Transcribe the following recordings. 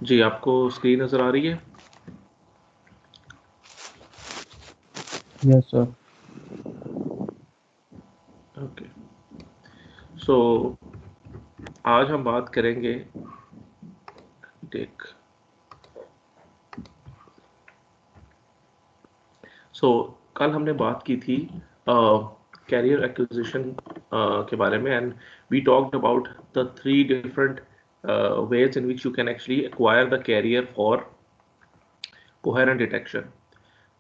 जी, आपको स्क्रीन नजर आ रही है? Yes sir. ओके। सो आज हम बात करेंगे टेक कल हमने बात की थी कैरियर एक्विजिशन के बारे में, and we talked about the 3 different ways in which you can actually acquire the carrier for coherent detection.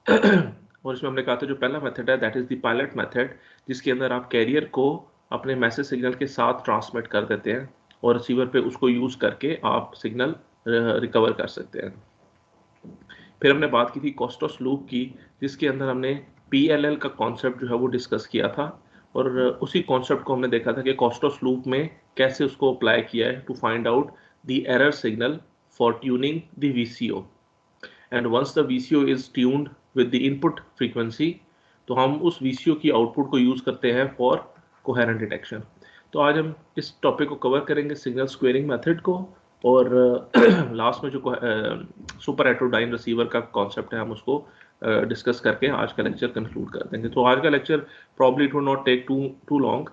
और इसमें हमने कहा था जो पहला मेथड है that is the pilot method, जिसके अंदर आप कैरियर को अपने मैसेज सिग्नल के साथ ट्रांसमिट कर देते हैं और रिसीवर पे उसको यूज करके आप सिग्नल रिकवर कर सकते हैं। फिर हमने बात की थी कॉस्टोस लूप की, जिसके अंदर हमने PLL का कॉन्सेप्ट जो है वो डिस्कस किया था, और उसी कॉन्सेप्ट को हमने देखा था कि कॉस्टोस लूप में कैसे उसको अप्लाई किया है to find out the error signal for tuning the VCO। And once the VCO is tuned with the input frequency, तो हम उस VCO की आउटपुट को यूज करते हैं फॉर कोहेरेंट डिटेक्शन। तो आज हम इस टॉपिक को कवर करेंगे, सिग्नल स्क्वेयरिंग मेथड को, और लास्ट में जो सुपर हेटेरोडाइन रिसीवर का कॉन्सेप्ट है हम उसको डिस्कस करके आज का लेक्चर कंक्लूड कर देंगे। तो आज का lecture probably it will not take too long,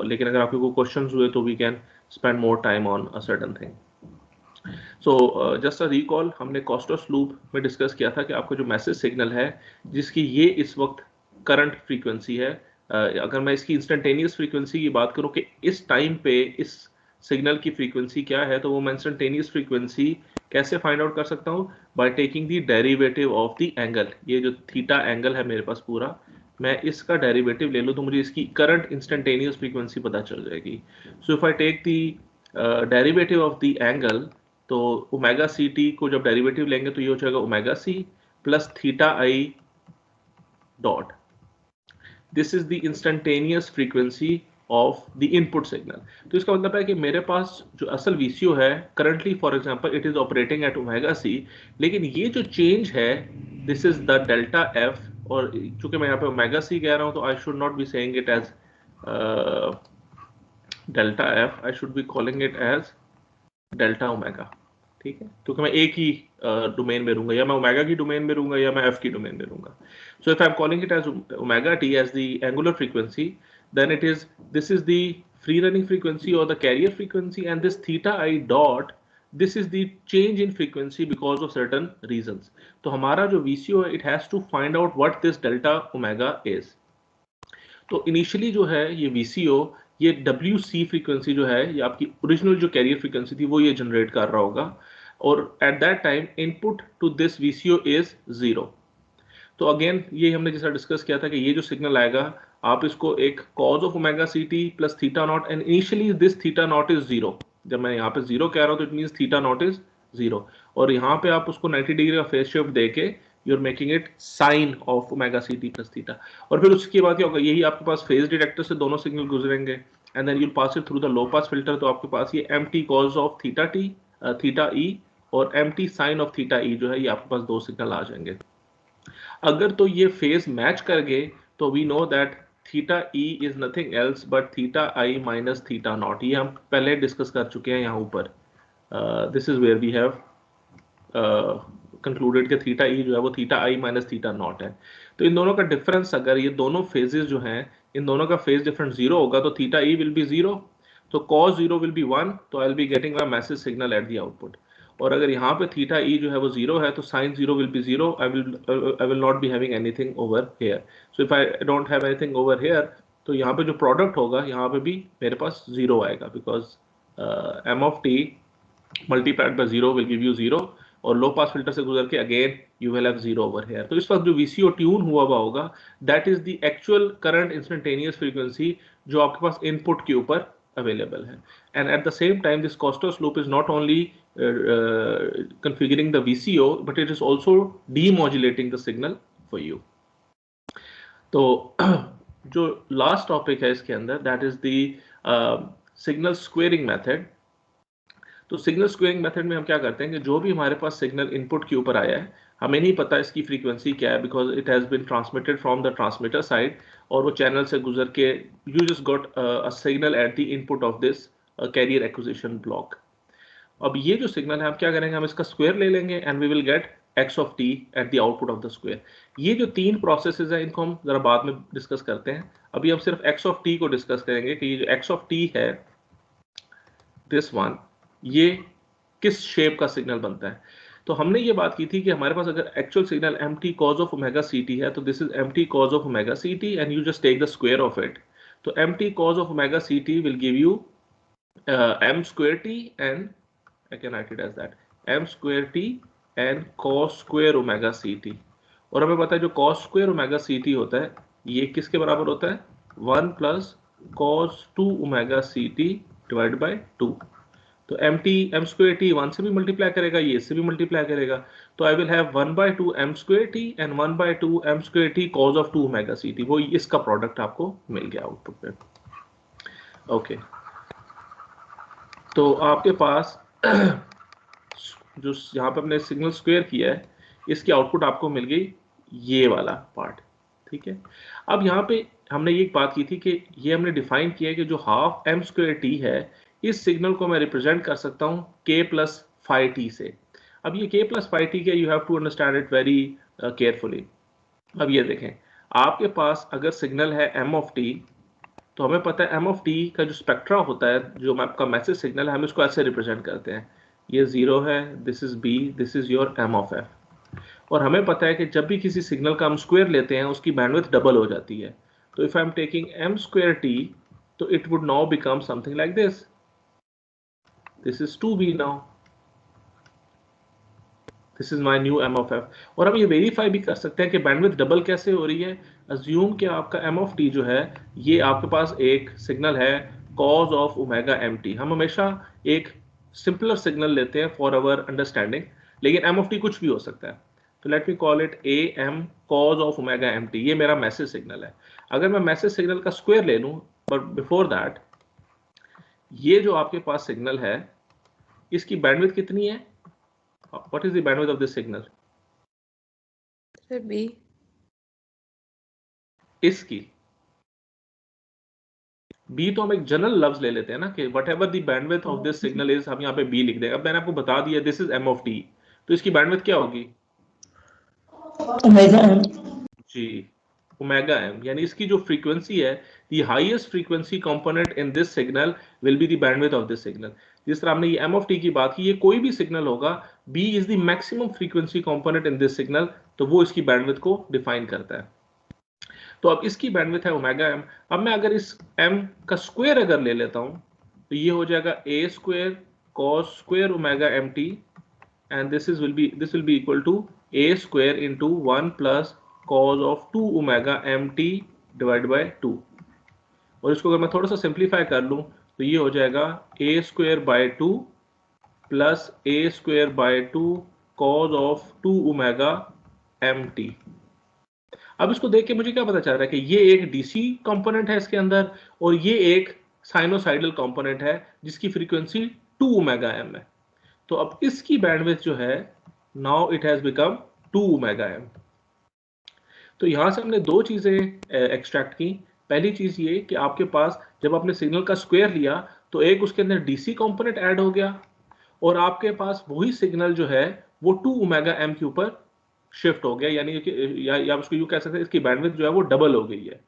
लेकिन अगर आपके कोई क्वेश्चंस हुए तो we can spend more time on a certain thing. So just a recall, हमने कॉस्टोस लूप में डिस्कस किया था कि आपका जो मैसेज सिग्नल है जिसकी ये इस वक्त करंट फ्रीक्वेंसी है, अगर मैं इसकी इंस्टेंटेनियस फ्रीक्वेंसी की बात करूं कि इस टाइम पे इस सिग्नल की फ्रीक्वेंसी क्या है, तो वो मैं इंस्टेंटेनियस फ्रीक्वेंसी कैसे फाइंड आउट कर सकता हूं? By taking the derivative of the angle. ये जो थीटा एंगल है मेरे पास पूरा, मैं इसका डेरिवेटिव ले लूं तो मुझे इसकी करंट इंस्टेंटेनियस फ्रीक्वेंसी पता चल जाएगी। So if I take the derivative of the angle, तो ओमेगा सी टी को जब डेरिवेटिव लेंगे तो ये हो जाएगा omega c plus theta i dot. This is the instantaneous frequency of the input signal. तो इसका मतलब है कि मेरे पास जो असल VCO है currently, for example it is operating at omega c, लेकिन ये जो चेंज है this is the delta f, और चूंकि मैं यहाँ पे ओमेगा सी कह रहा हूँ तो I should not be saying it as delta f, I should be calling it as delta omega. ठीक है, क्योंकि मैं एक ही डोमेन में रहूंगा, या मैं ओमेगा की डोमेन में रहूंगा या मैं एफ की डोमेन में रहूंगा। So if I am calling it as omega t as the angular frequency, then it is this is the free running frequency और the carrier frequency, and this theta i dot, this is the change in frequency because of certain reasons. तो हमारा जो VCO है it has to find out what this delta omega is. तो initially जो है ये VCO, ये WC frequency जो है, ये आपकी ओरिजिनल जो कैरियर फ्रीक्वेंसी थी वो ये जनरेट कर रहा होगा, और at that time input to this VCO is 0। तो अगेन ये हमने जैसा डिस्कस किया था कि ये जो सिग्नल आएगा, आप इसको एक cos of omega c t plus theta naught, and initially this theta naught is 0। जब मैं यहाँ पे 0 कह रहा हूँ तो it means theta naught is 0, और यहाँ पे आप उसको 90 डिग्री का फेज शिफ्ट देके you are making it sine of omega c t plus theta. और फिर उसके बाद क्या होगा, यही आपके पास फेज डिटेक्टर से दोनों सिग्नल गुजरेंगे, and then you pass it through the low pass filter, तो आपके पास ये m T cos of theta t theta e और m t sine of theta e जो है, ये आपके पास दो सिग्नल आ जाएंगे। अगर तो ये फेज मैच कर गए तो we know that theta e is nothing else but theta i minus theta naught. ये हम पहले डिस्कस कर चुके हैं यहाँ ऊपर। This is where we have concluded कि थीटा ई जो है वो theta i minus theta naught है। तो इन दोनों का डिफरेंस, अगर ये दोनों फेजेस जो हैं इन दोनों का फेज डिफरेंस 0 होगा तो थीटा ई विल बी 0, तो cos 0 विल बी 1, तो I will be getting my message signal at the output. और अगर यहाँ पे थीटा ई जो है वो 0 है तो sine 0 will be 0, I will not be having anything over here. So if I don't have anything over here, तो यहाँ पे जो प्रोडक्ट होगा यहाँ पे भी मेरे पास 0 आएगा, because m of t multiplied by 0 will give you 0, और लो पास फिल्टर से गुजर के again you will have 0 over here. तो इस वक्त जो VCO ट्यून हुआ होगा that is the actual current instantaneous frequency जो आपके पास इनपुट के ऊपर अवेलेबल है। And at the same time this Costas loop is not only configuring the VCO but it is also demodulating the signal for you. तो जो last topic है इसके अंदर that is the signal squaring method. तो signal squaring method में हम क्या करते हैं कि जो भी हमारे पास सिग्नल इनपुट के ऊपर आया है, हमें नहीं पता इसकी फ्रीक्वेंसी क्या है because it has been transmitted from the transmitter side, और वो चैनल से गुजर के you just got a signal at the input of this carrier acquisition block. अब ये जो सिग्नल है हम क्या करेंगे, हम इसका स्क्वायर ले लेंगे and we will get x of t at the output of the square. ये जो तीन प्रोसेसेस हैं इनको हम जरा बाद में डिस्कस करते हैं, अभी हम सिर्फ x ऑफ t को डिस्कस करेंगे कि ये जो x ऑफ t है दिस वन, ये किस शेप का सिग्नल बनता है। तो हमने ये बात की थी कि हमारे पास अगर actual signal mt cos of omega ct है तो this is mt cos of omega ct and you just take the square of it. तो mt cos of omega ct will give you m square t and I can write it as that m square t and cos square omega ct। और हमें पता है जो cos square omega ct होता है ये किसके बराबर होता है, 1 plus cos 2 omega ct divided by 2। तो m square t 1 से भी मल्टीप्लाई करेगा, ये इससे भी मल्टीप्लाई करेगा, तो I will have 1 by 2 m square t and 1 by 2 m square t cos of 2 omega ct। वो इसका प्रोडक्ट आपको मिल गया आउटपुट में। ओके तो आपके पास जो यहाँ पे हमने सिग्नल स्क्वायर किया है इसकी आउटपुट आपको मिल गई ये वाला पार्ट, ठीक है। अब यहाँ पे हमने ये बात की थी कि ये हमने डिफाइन किया है कि जो हाफ m स्क्वायर t है इस सिग्नल को मैं रिप्रेजेंट कर सकता हूँ k प्लस फाइव टी से। अब ये k प्लस फाइव टी के you have to understand it very carefully. अब ये देखें आपके पास अगर सिग्नल है m ऑफ t, तो हमें पता है m ऑफ t का जो स्पेक्ट्रा होता है, जो आपका मैसेज सिग्नल है, हम इसको ऐसे रिप्रेजेंट करते हैं, ये 0 है, this is b, this is your m of f। और हमें पता है कि जब भी किसी सिग्नल का हम स्क्वायर लेते हैं उसकी बैंडविड्थ डबल हो जाती है। तो if I am taking m square t तो it would now become something like this is 2b now, this is my new m of f। और हम ये वेरीफाई भी कर सकते हैं कि बैंडविड्थ डबल कैसे हो रही है। अज्यूम कि आपका m ऑफ t जो है ये आपके पास एक सिग्नल है cos ऑफ ओमेगा mt। हम हमेशा एक सिंपलर सिग्नल लेते हैं फॉर अवर अंडरस्टैंडिंग, लेकिन m ऑफ t कुछ भी हो सकता है। तो let me call it am cos of omega mt, ये मेरा मैसेज सिग्नल है। अगर मैं मैसेज सिग्नल का स्क्वायर ले लूं, बट बिफोर दैट ये जो आपके पास सिग्नल है इसकी बैंडविड्थ कितनी है, what is the bandwidth of this signal? Sir, B. इसकी b तो हम एक जनरल लफ्ज ले लेते हैं ना कि whatever the bandwidth of this signal is, हम यहाँ पे b लिख देंगे। अब मैंने आपको बता दिया this is m of t, तो इसकी बैंडविड्थ क्या होगी, ओमेगा m जी ओमेगा m, यानी इसकी जो फ्रीक्वेंसी है the highest frequency component in this signal will be the bandwidth of this signal। जिस तरह हमने ये m of t की बात की, ये कोई भी सिग्नल होगा b is the maximum frequency component in this signal, तो वो इसकी बैंडविड्थ को डिफाइन करता है। तो अब इसकी बैंडविड्थ है ओमेगा m। अब मैं अगर इस m का स्क्वायर अगर ले लेता हूं तो ये हो जाएगा a square cos square omega mt and this will be equal to a square into 1 plus cos of 2 omega mt divide by 2। और इसको अगर मैं थोड़ा सा सिंप्लीफाई कर लूं तो ये हो जाएगा a square by 2 plus a square by 2 cos of 2 omega mt। अब इसको देख के मुझे क्या पता चल रहा है कि ये एक डीसी कंपोनेंट है इसके अंदर और ये एक साइनोसाइडल कंपोनेंट है जिसकी फ्रीक्वेंसी 2 ओमेगा m है। तो अब इसकी बैंडविड्थ जो है now it has become 2 omega m। तो यहां से हमने दो चीजें एक्सट्रैक्ट की। पहली चीज ये कि आपके पास जब आपने सिग्नल का स्क्वायर लिया तो एक उसके अंदर डीसी कंपोनेंट ऐड हो गया और आपके पास वही सिग्नल जो है वो 2 ओमेगा m के ऊपर शिफ्ट हो गया, यानी कि या उसको यूं कह सकते हैं इसकी बैंडविड्थ जो है वो डबल हो गई है,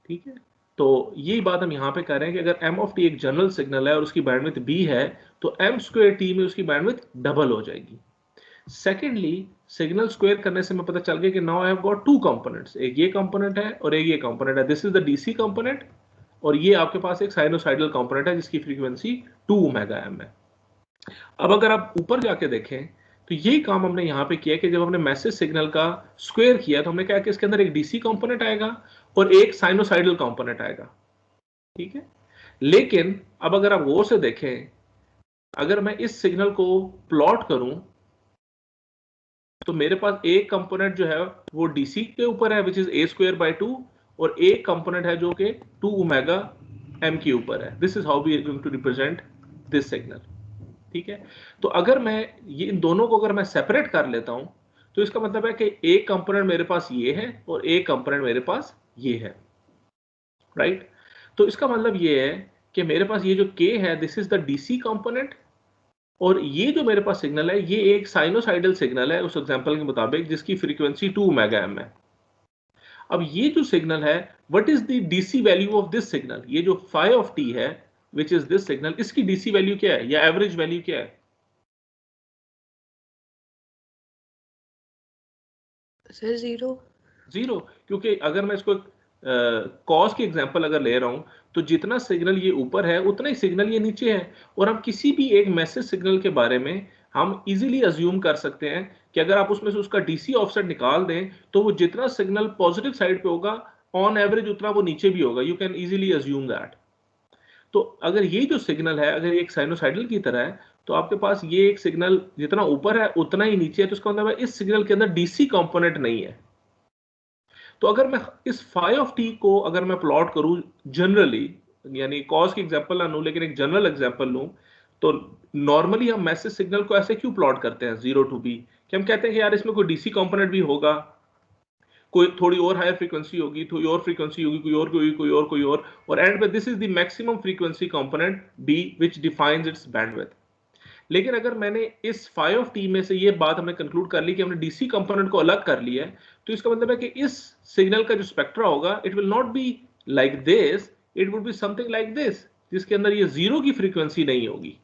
ठीक है। तो यही बात हम यहाँ पे कर रहे हैं कि अगर m ऑफ t एक जनरल सिग्नल है और उसकी बैंडविड्थ b है तो m स्क्वायर t में उसकी बैंडविड्थ डबल हो जाएगी। सेकेंडली सिग्नल स्क्वायर करने से हमें पता चल गया कि now I have got two components, एक ये कंपोनेंट है और एक ये कंपोनेंट है। This is the DC component और ये आपके पास एक साइनोसाइडल कंपोनेंट है जिसकी फ्रीक्वेंसी 2 ओमेगा m है। अब अगर आप ऊपर जाके देखें तो यही काम हमने यहाँ पे किया कि जब हमने मैसेज सिग्नल का स्क्वायर किया तो हमने कहा कि इसके अंदर एक डीसी कंपोनेंट आएगा और एक साइनोसाइडल कंपोनेंट आएगा, ठीक है। लेकिन अब अगर आप गौर से देखें, अगर मैं इस सिग्नल को प्लॉट करूं तो मेरे पास एक कंपोनेंट जो है वो डीसी के ऊपर है which is a square by 2 और एक कंपोनेंट है जो कि 2 ओमेगा m के ऊपर है। This is how we are going to represent this signal, ठीक है। तो अगर मैं ये इन दोनों को अगर मैं सेपरेट कर लेता हूं तो इसका मतलब है कि एक कंपोनेंट मेरे पास ये है और एक कंपोनेंट मेरे पास ये है, राइट। तो इसका मतलब ये है कि मेरे पास ये जो k है this is the DC component और ये जो मेरे पास सिग्नल है ये एक साइनोसाइडल सिग्नल है उस एग्जांपल के मुताबिक जिसकी फ्रीक्वेंसी 2 मेगाएम है। अब ये जो सिग्नल है, what is the DC value of this signal? ये जो फाई ऑफ टी है विच इज दिस सिग्नल, इसकी डीसी वैल्यू क्या है या एवरेज वैल्यू क्या है? सर 0। जीरो, क्योंकि अगर मैं इसको कॉस की एग्जांपल अगर ले रहा हूं तो जितना सिग्नल ये ऊपर है उतना ही सिग्नल ये नीचे है। और हम किसी भी एक मैसेज सिग्नल के बारे में हम इजीली अज्यूम कर सकते हैं कि अगर आप उसमें से उसका डीसी ऑफसेट निकाल दें तो वो जितना सिग्नल पॉजिटिव साइड पे होगा ऑन एवरेज उतना वो नीचे भी होगा। You can easily assume that. तो अगर ये जो सिग्नल है अगर एक साइनोसाइडल की तरह है तो आपके पास ये एक सिग्नल जितना ऊपर है उतना ही नीचे है, तो इसका मतलब है इस सिग्नल के अंदर डीसी कंपोनेंट नहीं है। तो अगर मैं इस फाई ऑफ टी को अगर मैं प्लॉट करूं जनरली, यानी कॉज की एग्जांपल ना लूं लेकिन एक जनरल एग्जांपल लूं, तो नॉर्मली हम मैसेज सिग्नल को ऐसे क्यों प्लॉट करते हैं 0 टू बी, कि हम कहते हैं कि यार इसमें कोई डीसी कंपोनेंट भी होगा, कोई थोड़ी और हायर फ्रीक्वेंसी होगी, थोड़ी और फ्रीक्वेंसी होगी, कोई और एंड पे this is the maximum frequency component B which defines it's bandwidth. लेकिन अगर मैंने इस फाई ऑफ टी में से ये बात हमने कंक्लूड कर ली कि हमने डीसी कंपोनेंट को अलग कर लिया है, तो इसका मतलब है कि इस सिग्नल का जो स्पेक्ट्रा होगा it will not be like this, it would be something like this, जिसके अंदर ये जीरो की फ्रीक्वेंसी नहीं होगी।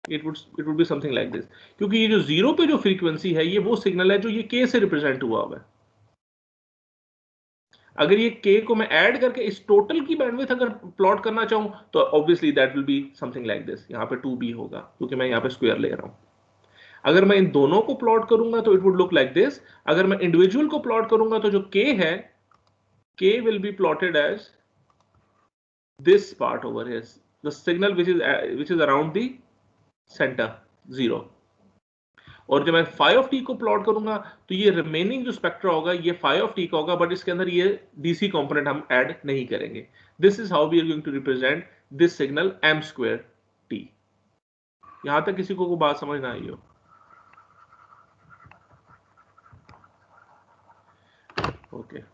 It would be something like this, क्योंकि ये जो जीरो पे जो फ्रीक्वेंसी है ये वो सिग्नल है जो ये के से रिप्रेजेंट हुआ है। अगर ये k को मैं ऐड करके इस टोटल की बैंडविड्थ अगर प्लॉट करना चाहूं तो obviously that will be something like this, यहां पे 2b होगा क्योंकि मैं यहां पे स्क्वायर ले रहा हूं। अगर मैं इन दोनों को प्लॉट करूंगा तो it would look like this. अगर मैं इंडिविजुअल को प्लॉट करूंगा तो जो k है, k will be plotted as this part over here, the signal which is around the center 0। और जब मैं फाई ऑफ टी को प्लॉट करूंगा तो ये रिमेनिंग जो स्पेक्ट्रा होगा ये फाई ऑफ टी का होगा, बट इसके अंदर ये डीसी कंपोनेंट हम ऐड नहीं करेंगे। This is how we are going to represent this signal m square t। यहां तक किसी को बात समझ ना आई हो? ओके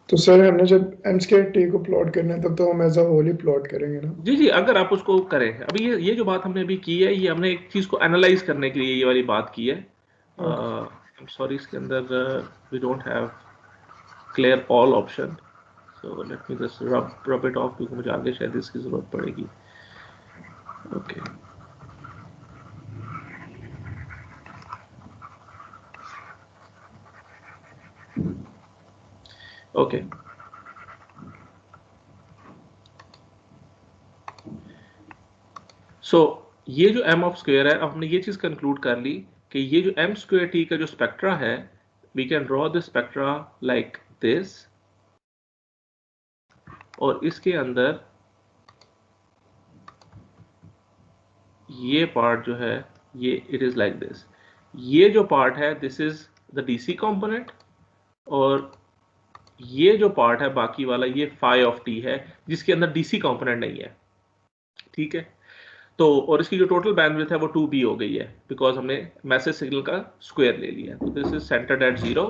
तो सर हमने जब एम स्क्वायर टी को प्लॉट करना है तब तो हम एज अ होल ही प्लॉट करेंगे ना? जी जी, अगर आप उसको करें। अभी ये जो बात हमने अभी की है ये हमने एक चीज को एनालाइज करने के लिए ये वाली बात की है। आई एम सॉरी, इसके अंदर we don't have clear all option, so let me just rub it off क्योंकि मुझे आगे शायद इसकी जरूरत पड़ेगी। ओके ओके सो ये जो m ऑफ स्क्वायर है, अब हमने ये चीज कंक्लूड कर ली कि ये जो m स्क्वायर t का जो स्पेक्ट्रा है, we can draw the spectra like this, और इसके अंदर ये पार्ट जो है ये इट इज लाइक दिस। ये जो पार्ट है this is the DC component, और ये जो पार्ट है बाकी वाला ये फाई ऑफ टी है जिसके अंदर डीसी कंपोनेंट नहीं है। ठीक है, तो और इसकी जो टोटल बैंडविड्थ है वो 2b हो गई है बिकॉज हमने मैसेज सिग्नल का स्क्वायर ले लिया। तो this is centered at 0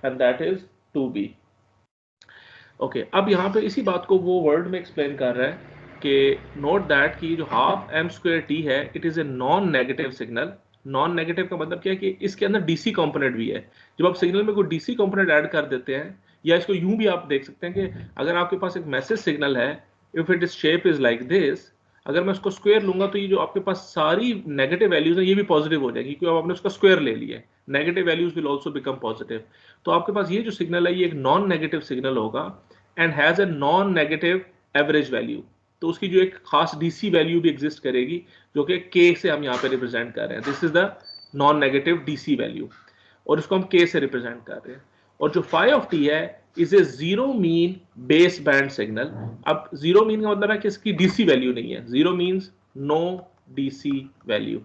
and that is 2b। Okay, अब यहाँ पे इसी बात को वो वर्ड में एक्सप्लेन कर रहा है कि नोट दैट कि जो हाफ m स्क्वायर t है it is a non negative signal. Non negative का मतलब क्या है कि इसके अंदर डीसी कंपोनेंट भी है। जब आप सिग्नल में कोई डीसी कंपोनेंट ऐड कर देते हैं, या इसको यूं भी आप देख सकते हैं कि अगर आपके पास एक मैसेज सिग्नल है, if it is shape is like this, अगर मैं उसको स्क्वायर लूंगा तो ये जो आपके पास सारी नेगेटिव वैल्यूज है ये भी पॉजिटिव हो जाएगी क्योंकि आपने उसका स्क्वायर ले लिया है। Negative values will also become positive. तो आपके पास ये जो सिग्नल है ये एक नॉन नेगेटिव सिग्नल होगा and has a non negative average value. तो उसकी जो एक खास डीसी वैल्यू भी एग्जिस्ट करेगी जो कि k से हम यहाँ पे रिप्रेजेंट कर रहे हैं। This is the non negative DC value और इसको हम k से रिप्रेजेंट कर रहे हैं। और जो फाई ऑफ टी है is a zero mean base band signal. अब जीरो मीन का मतलब है कि इसकी डीसी वैल्यू नहीं है। Zero means no DC value.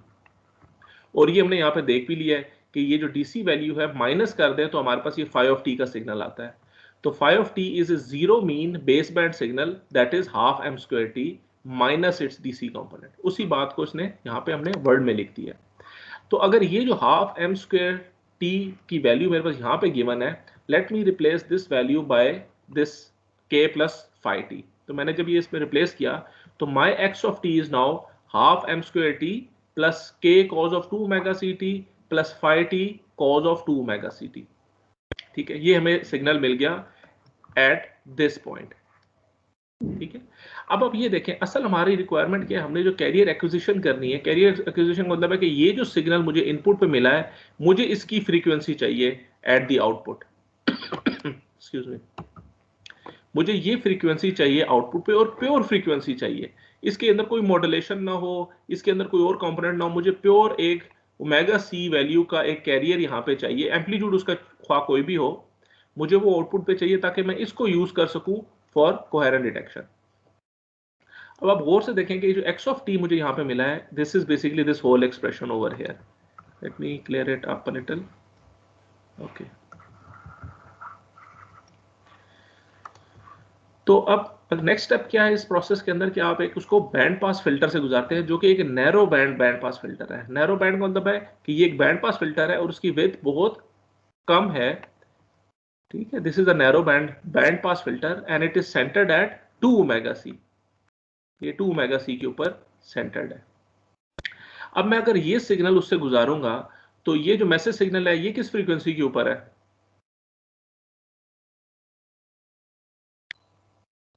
और ये हमने यहाँ पे देख भी लिया है कि ये जो डीसी वैल्यू है माइनस कर दें तो हमारे पास ये फाई ऑफ टी का सिग्नल आता है। तो phi of t is a zero mean base band signal that is half m square t minus its DC component. उसी बात को इसने यहाँ पे हमने वर्ड में लिख दिया। तो अगर ये जो हाफ m स्क्वायर t की वैल्यू मेरे पास यहाँ पे गिवन है, let me replace this value by this k plus phi t। तो मैंने जब ये इसमें रिप्लेस किया तो my x of t is now half m square t plus k cos of 2 omega c t plus 5t cos of 2 omega c t. ठीक है, ये हमें सिग्नल मिल गया एट दिस पॉइंट। ठीक है, अब आप ये देखें असल हमारी रिक्वायरमेंट क्या है, हमने जो कैरियर एक्विजिशन करनी है, कैरियर एक्विजिशन मतलब है कि ये जो सिग्नल मुझे इनपुट पे मिला है मुझे इसकी फ्रीक्वेंसी चाहिए eight the output. Excuse me, मुझे ये फ्रीक्वेंसी चाहिए आउटपुट पे और प्योर फ्रीक्वेंसी चाहिए, इसके अंदर कोई मॉड्यूलेशन ना हो, इसके अंदर कोई और कंपोनेंट ना हो, मुझे प्योर एक ओमेगा सी वैल्यू का एक कैरियर यहाँ पे चाहिए, एम्पलीट्यूड उसका ख्वाह कोई भी हो, मुझे वो आउटपुट पे चाहिए ताकि मैं इसको यूज कर सकूं फॉर कोहेरेंट डिटेक्शन। अब आप गौर से देखें कि जो x ऑफ t मुझे यहाँ पे मिला है, this is basically this whole expression over here. Let me clear it up a little. Okay, तो अब नेक्स्ट स्टेप क्या है इस प्रोसेस के अंदर कि आप एक उसको बैंड पास फिल्टर से गुजारते हैं जो कि एक नैरो बैंड पास फिल्टर है। नैरो बैंड का मतलब है कि ये एक बैंड पास फिल्टर है और उसकी विड्थ बहुत कम है। ठीक है, this is a narrow band pass filter and it is centered at 2 omega c. ये 2 ओमेगा सी के ऊपर सेंटर्ड है। अब मैं अगर ये सिग्नल उससे गुजारूंगा तो ये जो मैसेज सिग्नल है ये किस फ्रीक्वेंसी के ऊपर है?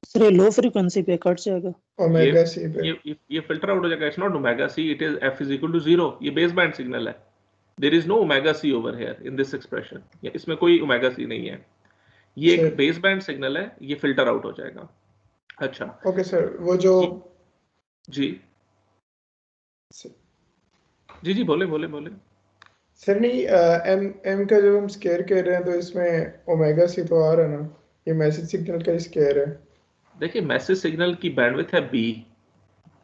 सर ये लो फ्रीक्वेंसी पे कट जाएगा। ओमेगा सी पे। ये फिल्टर आउट हो जाएगा। It's not omega c, it is f is equal to 0। ये बेस बैंड सिग्नल है, there is no omega c over here in this expression, इसमें कोई ओमेगा सी नहीं है, ये एक बेस बैंड सिग्नल है, ये फिल्टर आउट हो जाएगा। अच्छा ओके सर, वो जो जी जी जी बोले बोले बोले। सर नहीं, एम एम का जब हम स्केयर कह रहे हैं तो इसमें ओमेगा सी तो आ रहा है ना, ये मैसेज सिग्नल का स्केयर है। देखिए मैसेज सिग्नल की बैंडविड्थ है b,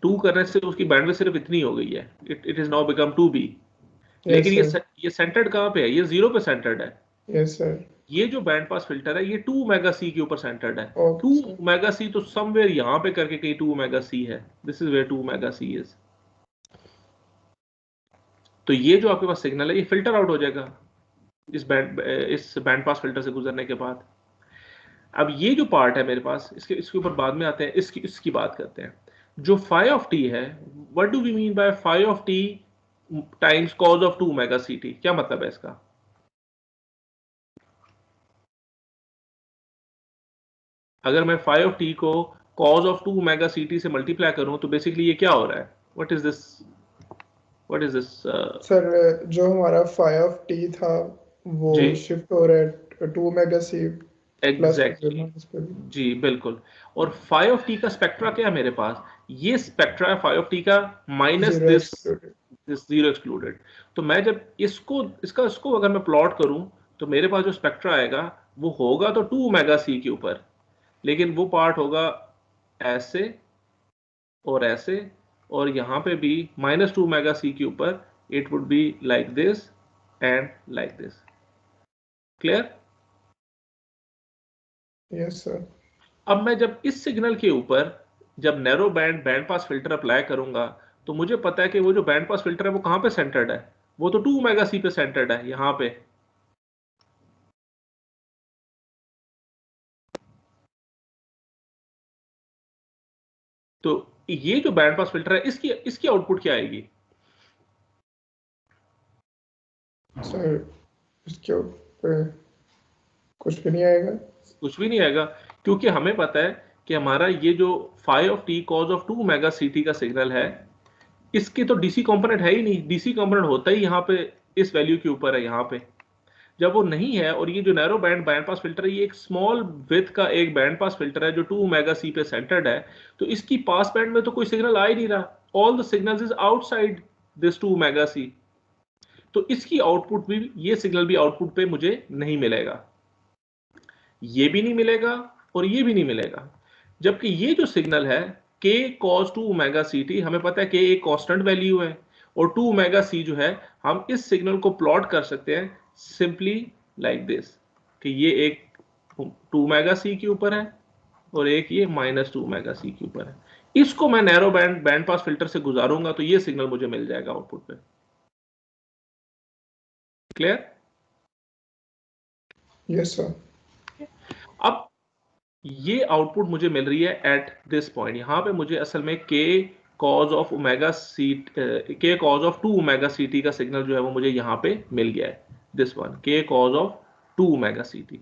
2 करने से उसकी बैंडविड्थ सिर्फ इतनी हो गई है, it is now become 2b। लेकिन ये सेंटर्ड कहाँ पे है? ये 0 पे सेंटर्ड है। Yes sir. ये जो बैंड पास फिल्टर है ये 2 ओमेगा सी के ऊपर सेंटर्ड है। Okay 2 sir. ओमेगा सी तो समवेयर यहाँ पे करके कहीं 2 ओमेगा सी है, this is where 2 omega c is. तो ये जो आपके पास सिग्नल है ये फिल्टर आउट हो जाएगा इस बैंड पास फिल्टर से गुजरने के बाद। अब ये जो पार्ट है मेरे पास, इसके ऊपर बाद में आते हैं, इसकी बात करते हैं। जो फाई ऑफ टी है, what do we mean by phi of t times cos of 2 omega c t? क्या मतलब है इसका? अगर मैं फाई ऑफ टी को cos of 2 omega c t से मल्टीप्लाई करूं तो बेसिकली ये क्या हो रहा है? What is this? सर जो हमारा फाई ऑफ टी था वो जी शिफ्ट हो रहा है 2 ओमेगा सी प्लस एग्जैक्टली पे भी। जी बिल्कुल। और फाई ऑफ टी का स्पेक्ट्रा क्या है मेरे पास? ये स्पेक्ट्रा है फाई ऑफ टी का minus zero this excluded. Zero excluded. तो मैं जब इसको अगर मैं प्लॉट करूं तो मेरे पास जो स्पेक्ट्रा आएगा वो होगा तो 2 ओमेगा सी के ऊपर, लेकिन वो पार्ट होगा ऐसे और ऐसे, और यहां पे भी -2 ओमेगा सी के ऊपर it would be like this and like this. Clear? Yes sir. अब मैं जब इस सिग्नल के ऊपर जब narrow band pass filter apply करूंगा तो मुझे पता है कि वो जो बैंड पास फिल्टर है वो कहां पे सेंटर्ड है? वो तो 2 ओमेगा सी पे सेंटर्ड है, यहां पे। तो ये जो बैंड पास फिल्टर है इसकी आउटपुट क्या आएगी? सर इसके ऊपर कुछ भी नहीं आएगा। कुछ भी नहीं आएगा, क्योंकि हमें पता है कि हमारा ये जो phi of t cos of 2 omega c t का सिग्नल है, इसके तो डीसी कंपोनेंट है ही नहीं। डीसी कंपोनेंट होता ही यहाँ पे इस वैल्यू के ऊपर है यहाँ पे। जब वो नहीं है और ये जो नैरो बैंड पास फिल्टर है ये एक स्मॉल विथ का एक बैंड पास फिल्टर है जो 2 ओमेगा सी पे सेंटर्ड है, तो इसकी पास बैंड में तो कोई सिग्नल आ ही नहीं रहा। All the signals is outside this 2 omega c. तो इसकी आउटपुट भी, ये सिग्नल भी आउटपुट पे मुझे नहीं मिलेगा, ये भी नहीं मिलेगा और ये भी नहीं मिलेगा। जबकि ये जो सिग्नल है k cos 2 omega c t, हमें पता है k एक कांस्टेंट वैल्यू है और 2 ओमेगा सी जो है हम इस सिग्नल को प्लॉट कर सकते हैं सिंपली लाइक दिस, कि ये एक 2 ओमेगा सी के ऊपर है और एक ये -2 ओमेगा सी के ऊपर है। इसको मैं नैरो बैंड पास फिल्टर से गुजारूंगा तो ये सिग्नल मुझे मिल जाएगा आउटपुट पे। क्लियर? Yes sir. अब ये आउटपुट मुझे मिल रही है एट दिस पॉइंट। यहाँ पे मुझे असल में k cos of omega c k cos of 2 omega c t का सिग्नल जो है वो मुझे यहाँ पे मिल गया है, this one k cos of 2 omega c t.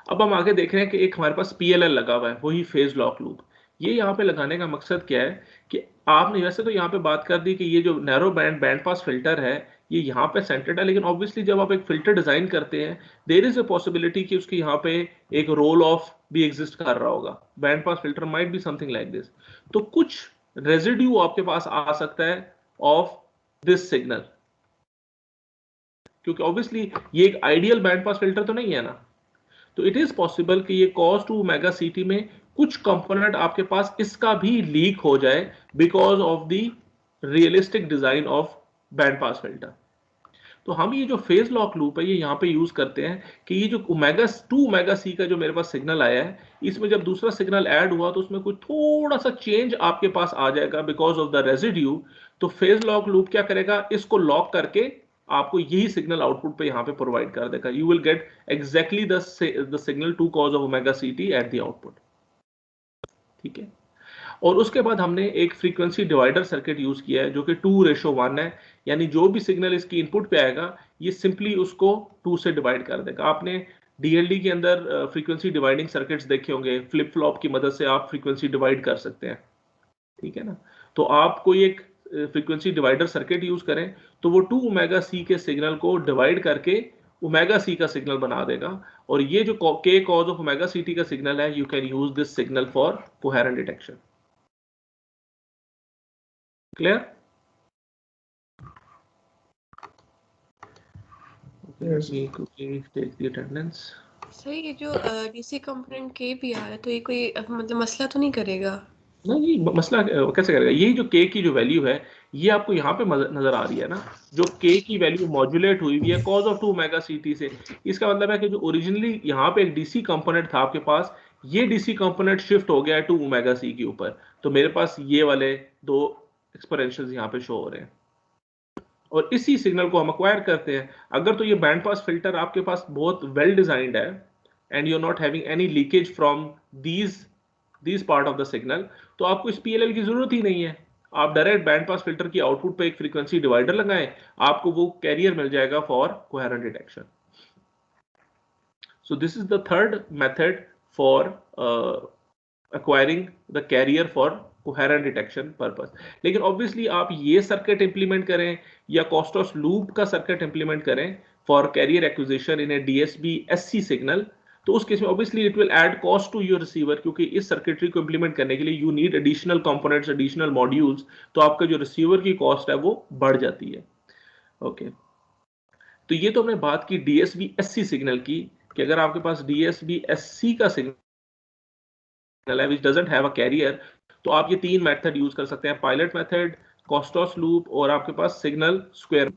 अब हम आगे देख रहे हैं कि एक हमारे पास PLL लगा हुआ है, वही फेज लॉक लूप। ये यहाँ पे लगाने का मकसद क्या है कि आपने वैसे तो यहाँ पे बात कर दी कि ये जो नैरो बैंड पास फिल्टर है ये यहाँ पे सेंटर्ड है, लेकिन ऑब्वियसली जब आप एक फिल्टर डिजाइन करते हैं देयर इज अ पॉसिबिलिटी कि उसके यहाँ पे एक रोल ऑफ भी एग्जिस्ट कर रहा होगा। Band pass filter might be something like this. तो कुछ रेजिड्यू आपके पास आ सकता है ऑफ दिस सिग्नल, क्योंकि ऑब्वियसली ये एक आइडियल बैंड पास फिल्टर तो नहीं है ना। तो इट इज पॉसिबल कि ये cos 2 ओमेगा सी टी में कुछ कंपोनेंट आपके पास इसका भी लीक हो जाए because of the realistic design of band pass filter. तो हम ये जो फेज लॉक लूप है ये यहाँ पे यूज करते हैं कि ये जो ओमेगा 2 ओमेगा सी का जो मेरे पास सिग्नल आया है इसमें जब दूसरा सिग्नल ऐड हुआ तो उसमें कोई थोड़ा सा चेंज आपके पास आ जाएगा बिकॉज ऑफ द रेजिड्यू। तो फेज लॉक लूप क्या करेगा, इसको लॉक करके आपको यही सिग्नल आउटपुट पे यहाँ पे प्रोवाइड कर देगा। You will get exactly the signal 2 cos of omega c t at the output. ठीक है, और उसके बाद हमने एक फ्रीक्वेंसी डिवाइडर सर्किट यूज किया है जो कि 2:1 है, यानी जो भी सिग्नल इसकी इनपुट पे आएगा ये सिंपली उसको 2 से डिवाइड कर देगा। आपने डीएलडी के अंदर फ्रीक्वेंसी डिवाइडिंग सर्किट्स देखे होंगे, फ्लिप फ्लॉप की मदद से आप फ्रीक्वेंसी डिवाइड कर सकते हैं। ठीक है ना, तो आप कोई एक फ्रीक्वेंसी डिवाइडर सर्किट यूज करें तो वो 2 ओमेगा सी के सिग्नल को डिवाइड करके ओमेगा सी का सिग्नल बना देगा। और ये जो k cos of omega c t का सिग्नल है you can use this signal for coherent detection. Clear? Yes. We quickly take the attendance. Sir ये जो डीसी कंपोनेंट के भी आ रहा है तो ये कोई मतलब मसला तो नहीं करेगा? नहीं, मसला कैसे करेगा, यही जो k की जो वैल्यू है ये आपको यहाँ पे नजर आ रही है ना, जो k की वैल्यू मॉड्यूलेट हुई हुई है cos of 2 omega c t से। इसका मतलब है कि जो ओरिजिनली यहाँ पे एक डीसी कंपोनेंट था आपके पास, ये डीसी कंपोनेंट शिफ्ट हो गया है 2 ओमेगा सी के ऊपर। तो मेरे पास ये वाले दो एक्सपोनेंशियल्स यहाँ पे शो हो रहे हैं और इसी सिग्नल को हम अक्वायर करते हैं। अगर तो ये बैंड पास फिल्टर आपके पास बहुत वेल डिजाइंड है and you are not having any leakage from these part of the signal, तो आपको इस PLL की जरूरत ही नहीं है। आप डायरेक्ट बैंड पास फिल्टर की आउटपुट पे एक फ्रीक्वेंसी डिवाइडर लगाएं, आपको वो कैरियर मिल जाएगा for coherent detection. So this is the third method for acquiring the carrier for coherent detection purpose। लेकिन ऑब्वियसली आप ये सर्किट इंप्लीमेंट करें या कॉस्टोस लूप का सर्किट इंप्लीमेंट करें for carrier acquisition in a DSB SC signal, तो उस case में obviously it will add cost to your receiver, क्योंकि इस सर्किटरी को इंप्लीमेंट करने के लिए you need additional components, additional modules, तो आपका जो रिसीवर की कॉस्ट है वो बढ़ जाती है। ओके, तो ये तो हमने बात की DSB SC सिग्नल की कि अगर आपके पास DSB SC का सिग्नल है which doesn't have a carrier, तो आप ये तीन मेथड यूज कर सकते हैं, पायलट मेथड, कॉस्टोस लूप और आपके पास सिग्नल स्क्वायर।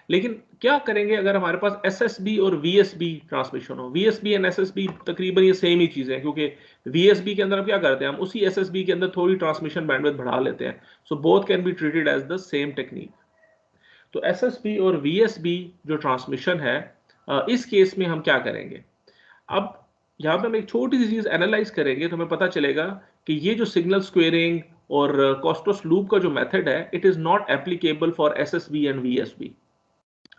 लेकिन क्या करेंगे अगर हमारे पास SSB और VSB ट्रांसमिशन हो? VSB एंड SSB तकरीबन ये सेम ही चीजें हैं, क्योंकि VSB के अंदर हम क्या करते हैं, हम उसी SSB के अंदर थोड़ी ट्रांसमिशन बैंडविड्थ बढ़ा लेते हैं। So both can be treated as the same technique. तो SSB और VSB जो ट्रांसमिशन है इस केस में हम क्या करेंगे, अब यहाँ पे हम एक छोटी सी चीज एनालाइज करेंगे तो हमें पता चलेगा कि ये जो सिग्नल स्क्वेयरिंग और कॉस्टोस लूप का जो मेथड है it is not applicable for SSB and VSB।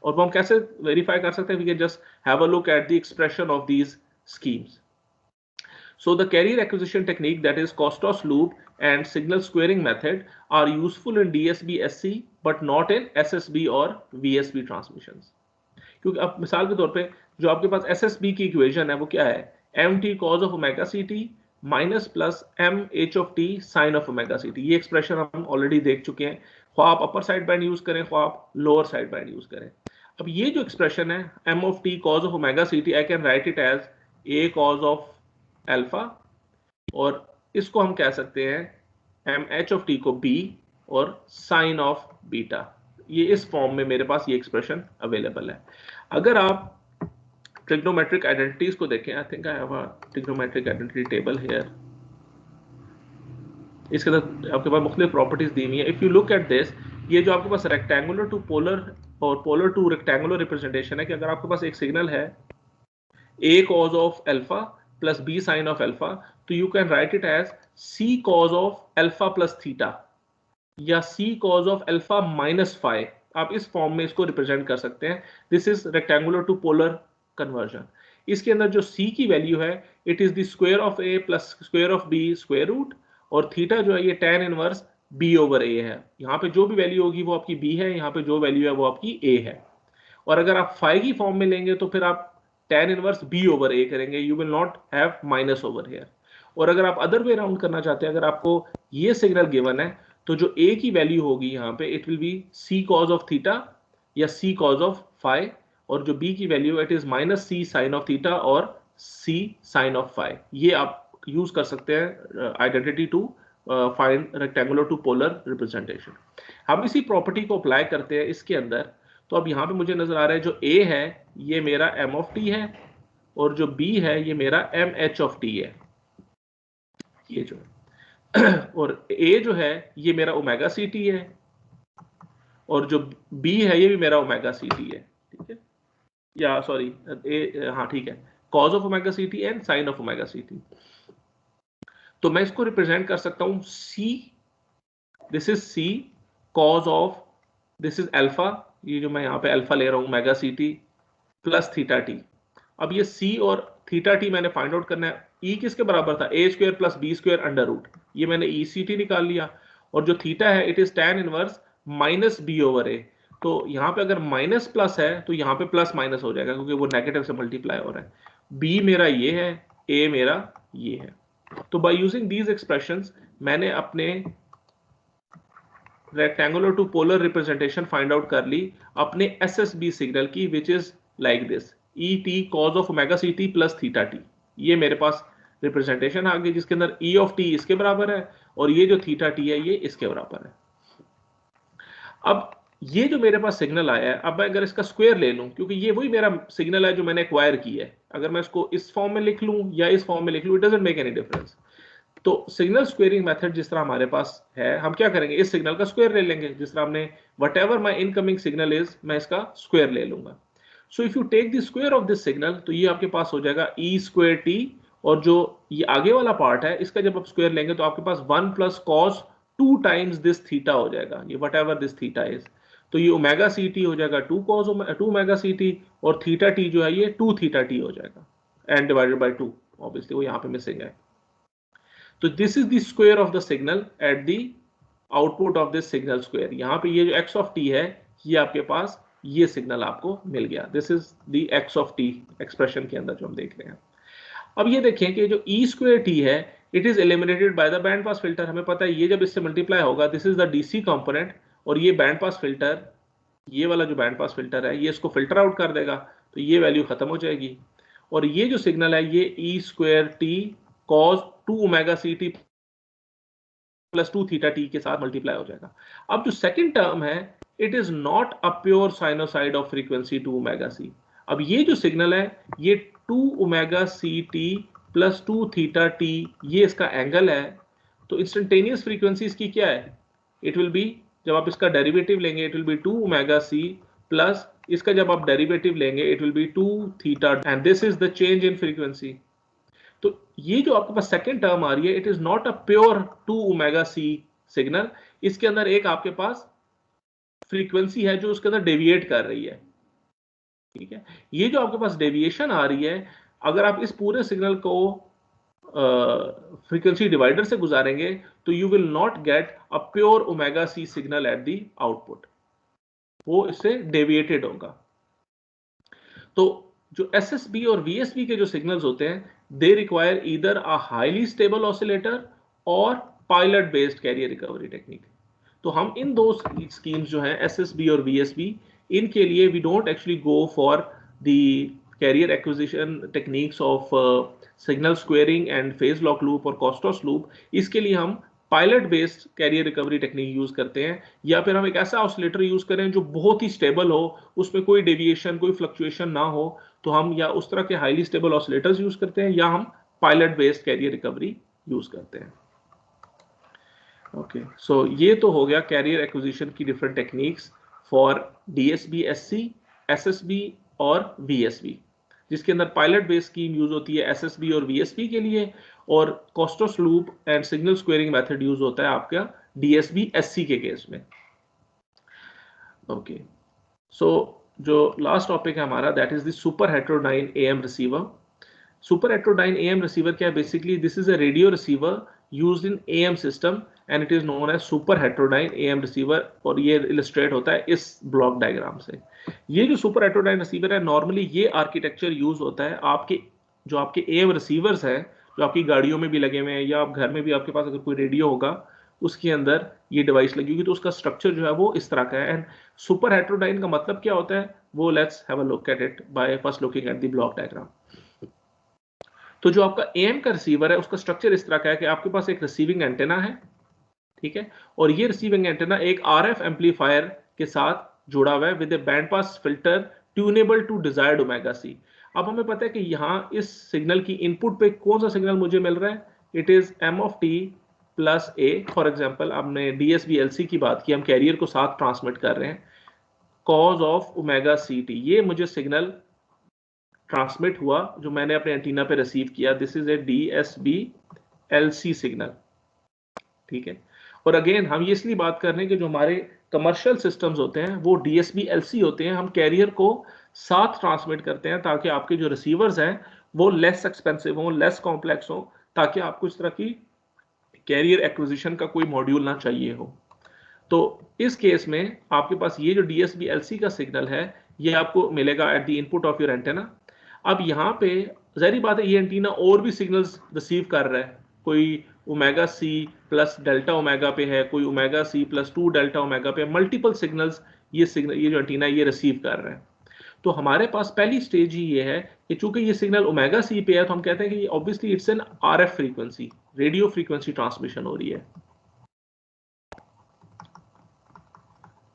और वो हम कैसे वेरीफाई कर सकते हैं? We can just have a look at the expression of these schemes. So the carrier acquisition technique, that is Kostos loop and signal squaring method, are useful in DSB SC but not in SSB or VSB transmissions। क्योंकि अब मिसाल के तौर पे जो आपके पास SSB की equation है वो क्या है, mt cos of omega ct minus plus mh of t sin of omega ct। ये एक्सप्रेशन हम ऑलरेडी देख चुके हैं, ख्वाह आप अपर साइड बैंड यूज करें ख्वाह आप लोअर साइड बैंड यूज करें। अब ये जो एक्सप्रेशन है m of t cos of omega ct, I can write it as a cos of alpha, और इसको हम कह सकते हैं mh of t को b और sin of बीटा। ये इस फॉर्म में मेरे पास ये एक्सप्रेशन अवेलेबल है। अगर आप ट्रिग्नोमेट्रिक आइडेंटिटीज को देखें, I think I have a trigonometric identity table here, इसके अंदर आपके पास मुख्तलिफ प्रॉपर्टीज दी हुई है। If you look at this, ये जो आपके पास रेक्टेंगुलर टू पोलर और पोलर टू रेक्टेंगुलर रिप्रेजेंटेशन है कि अगर आपके पास एक सिग्नल है a cos of alpha plus b sin of alpha, तो you can write it as c cos of alpha plus theta या c cos of alpha minus phi. आप इस फॉर्म में इसको रिप्रेजेंट कर सकते हैं. This is rectangular to polar conversion. इसके अंदर जो c की वैल्यू है it is the square of a plus square of b square root, और थीटा जो है ये tan inverse b over a है. यहाँ पे जो भी वैल्यू होगी वो आपकी b है, यहाँ पे जो वैल्यू है वो आपकी a है. और अगर आप फाई की फॉर्म में लेंगे तो फिर आप tan inverse b over a करेंगे. You will not have minus over here. और अगर आप अदर वे राउंड करना चाहते हैं, अगर आपको ये सिग्नल गिवन है तो जो a की वैल्यू होगी यहाँ पे it will be c cos of theta या c cos ऑफ फाई, और जो b की value it is minus c sin of theta और c sin ऑफ फाई. ये आप यूज कर सकते हैं identity to find rectangular to polar representation. हम इसी प्रॉपर्टी को अप्लाई करते हैं इसके अंदर. तो अब यहाँ पे मुझे नजर आ रहा है जो a है ये मेरा m ऑफ t है, और जो b है ये मेरा m h ऑफ t है, ये जो और a जो है ये मेरा ओमेगा सी टी है, और जो b है ये भी मेरा ओमेगा सी टी है. ठीक है, या सॉरी हाँ ठीक है, cos of omega c t and sine of omega c t. तो मैं इसको रिप्रेजेंट कर सकता हूं c, this is c cos of, this is alpha, ये जो मैं यहाँ पे अल्फा ले रहा हूं omega c t plus theta t. अब ये c और थीटा टी मैंने फाइंड आउट करना है. e किसके बराबर था, a square plus b square under root, ये मैंने ई सी टी निकाल लिया. और जो थीटा है it is tan inverse minus b over a. तो यहाँ पे अगर माइनस प्लस है तो यहाँ पे प्लस माइनस हो जाएगा क्योंकि वो नेगेटिव से मल्टीप्लाई हो रहा है. b मेरा ये है, a मेरा ये है. तो बाय यूजिंग दीज एक्सप्रेशंस मैंने अपने rectangular to polar representation find out कर ली अपने SSB सिग्नल की, which is like this e t cos of omega c t plus theta t. ये मेरे पास रिप्रेजेंटेशन आ गई जिसके अंदर ई ऑफ टी इसके बराबर है और ये जो थीटा टी है ये इसके बराबर है. अब ये जो मेरे पास सिग्नल आया है, अब मैं अगर इसका स्क्वायर ले लूं, क्योंकि ये वही मेरा सिग्नल है जो मैंने एक्वायर किया है, अगर मैं इसको इस फॉर्म में लिख लूं या इस फॉर्म में लिख लूं, it doesn't make any difference. तो सिग्नल स्क्वेयरिंग मेथड जिस तरह हमारे पास है, हम क्या करेंगे, इस सिग्नल का स्क्वायर ले लेंगे. जिस तरह हमने whatever my incoming signal is, मैं इसका स्क्वायर ले लूंगा. So if you take the square of this signal तो ये आपके पास हो जाएगा ई स्क्वायर टी, और जो ये आगे वाला पार्ट है इसका जब आप स्क्वायर लेंगे तो आपके पास 1 plus cos 2 times this theta हो जाएगा, ये what ever this theta is. तो ये ओमेगा सी टी हो जाएगा 2 कॉस 2 ओमेगा सी टी, और थीटा टी जो है ये 2 थीटा टी हो जाएगा, एंड डिवाइडेड बाय 2. ऑब्वियसली वो यहाँ पे मिसिंग है. तो this is the square of the signal at the output of this signal square. यहाँ पे ये जो x ऑफ t है ये आपके पास ये सिग्नल आपको मिल गया. This is the x of t expression के अंदर जो हम देख रहे हैं. अब ये देखें कि जो ई स्क्वायर टी है it is eliminated by the band pass filter. हमें पता है ये जब इससे मल्टीप्लाई होगा, this is the DC component, और ये बैंड पास फिल्टर, ये वाला जो बैंड पास फिल्टर है ये इसको फिल्टर आउट कर देगा, तो ये वैल्यू खत्म हो जाएगी. और ये जो सिग्नल है ये e square t cos 2 omega c t plus 2 theta t के साथ मल्टीप्लाई हो जाएगा. अब जो सेकंड टर्म है it is not a pure sinusoid of frequency 2 omega c. अब ये जो सिग्नल है ये 2 omega c t plus 2 theta t, ये इसका एंगल है. तो इंस्टेंटेनियस फ्रीक्वेंसी इसकी क्या है, इट विल बी, जब आप इसका डेरिवेटिव लेंगे it will be 2 omega c plus इसका जब आप डेरिवेटिव लेंगे it will be 2 theta, and this is the change in frequency. तो ये जो आपके पास सेकंड टर्म आ रही है it is not a pure 2 omega c signal. इसके अंदर एक आपके पास फ्रीक्वेंसी है जो उसके अंदर डेविएट कर रही है. ठीक है, ये जो आपके पास डेविएशन आ रही है, अगर आप इस पूरे सिग्नल को फ्रीक्वेंसी डिवाइडर से गुजारेंगे तो you will not get a pure omega c signal at the output, वो इससे डेविएटेड होगा. तो जो SSB और VSB के जो सिग्नल्स होते हैं they require either a highly stable oscillator और pilot based carrier recovery technique. तो हम इन दो स्कीम्स जो हैं SSB और VSB, इनके लिए we don't actually go for the carrier acquisition techniques of signal squaring and phase lock loop और कॉस्टॉस लूप. इसके लिए हम pilot based carrier recovery technique use करते हैं, या फिर हम एक ऐसा ऑसिलेटर यूज करें जो बहुत ही स्टेबल हो, उसमें कोई डेविएशन कोई फ्लक्चुएशन ना हो, तो हम या उस तरह के हाईली स्टेबल ऑसिलेटर्स यूज करते हैं या हम pilot based carrier recovery use करते हैं. ओके, सो ये तो हो गया कैरियर एक्विजिशन की different techniques for DSB SC, SSB और VSB. जिसके अंदर पायलट बेस्ड स्कीम यूज होती है SSB और VSB के लिए, और Costas loop and signal squaring method use होता है आपका DSB SC के केस में। ओके, सो जो लास्ट टॉपिक है हमारा that is the super heterodyne AM receiver. Super heterodyne AM receiver क्या है? Basically this is a radio receiver used in AM system and it is known as super heterodyne AM receiver, और ये illustrate होता है इस block diagram से। ये जो सुपर हेटेरोडाइन रिसीवर है, नॉर्मली ये आर्किटेक्चर यूज होता है आपके जो आपके AM रिसीवर्स हैं जो आपकी गाड़ियों में भी लगे हुए हैं, या आप घर में भी आपके पास अगर कोई रेडियो होगा उसके अंदर ये डिवाइस लगी होगी, तो उसका स्ट्रक्चर जो है वो इस तरह का है। एंड सुपर हेटेरोडाइन का मतलब क्या होता है वो let's have a look at it by first looking at the block diagram. तो जो आपका AM का रिसीवर है उसका स्ट्रक्चर इस तरह का है कि आपके पास एक रिसीविंग एंटेना है, ठीक है, और ये रिसीविंग एंटेना एक RF एम्पलीफायर के साथ जुड़ा हुआ है with a band pass filter tunable to desired omega c. अब हमें पता है कि यहाँ इस सिग्नल की इनपुट पे कौन सा सिग्नल मुझे मिल रहा है, it is m(t + a). For example हमने DSB LC की बात की, हम कैरियर को साथ ट्रांसमिट कर रहे हैं, कॉज ऑफ ओमेगा CT, ये मुझे सिग्नल ट्रांसमिट हुआ जो मैंने अपने एंटीना पे रिसीव किया, this is A DSB LC signal, ठीक है। और अगेन हम ये इसलिए बात कर रहे हैं कि जो हमारे कमर्शियल सिस्टम्स होते हैं वो DSB LC होते हैं, हम कैरियर को साथ ट्रांसमिट करते हैं ताकि आपके जो रिसीवर्स हैं वो लेस एक्सपेंसिव हो, लेस कॉम्प्लेक्स हो, ताकि आपको इस तरह की कैरियर एक्विजिशन का कोई मॉड्यूल ना चाहिए हो। तो इस केस में आपके पास ये जो DSB LC का सिग्नल है ये आपको मिलेगा eight the input of your antenna. अब यहाँ पे ज़ाहिर बात है ये एंटीना और भी सिग्नल्स रिसीव कर रहा है, कोई ओमेगा C + डेल्टा ओमेगा पे है, कोई ओमेगा C + 2 डेल्टा ओमेगा पे, मल्टीपल सिग्नल्स ये जो एंटीना ये रिसीव कर रहे हैं। तो हमारे पास पहली स्टेज ही ये है कि चूंकि ये सिग्नल ओमेगा C पे है तो हम कहते हैं कि obviously it's an RF frequency, radio frequency transmission हो रही है,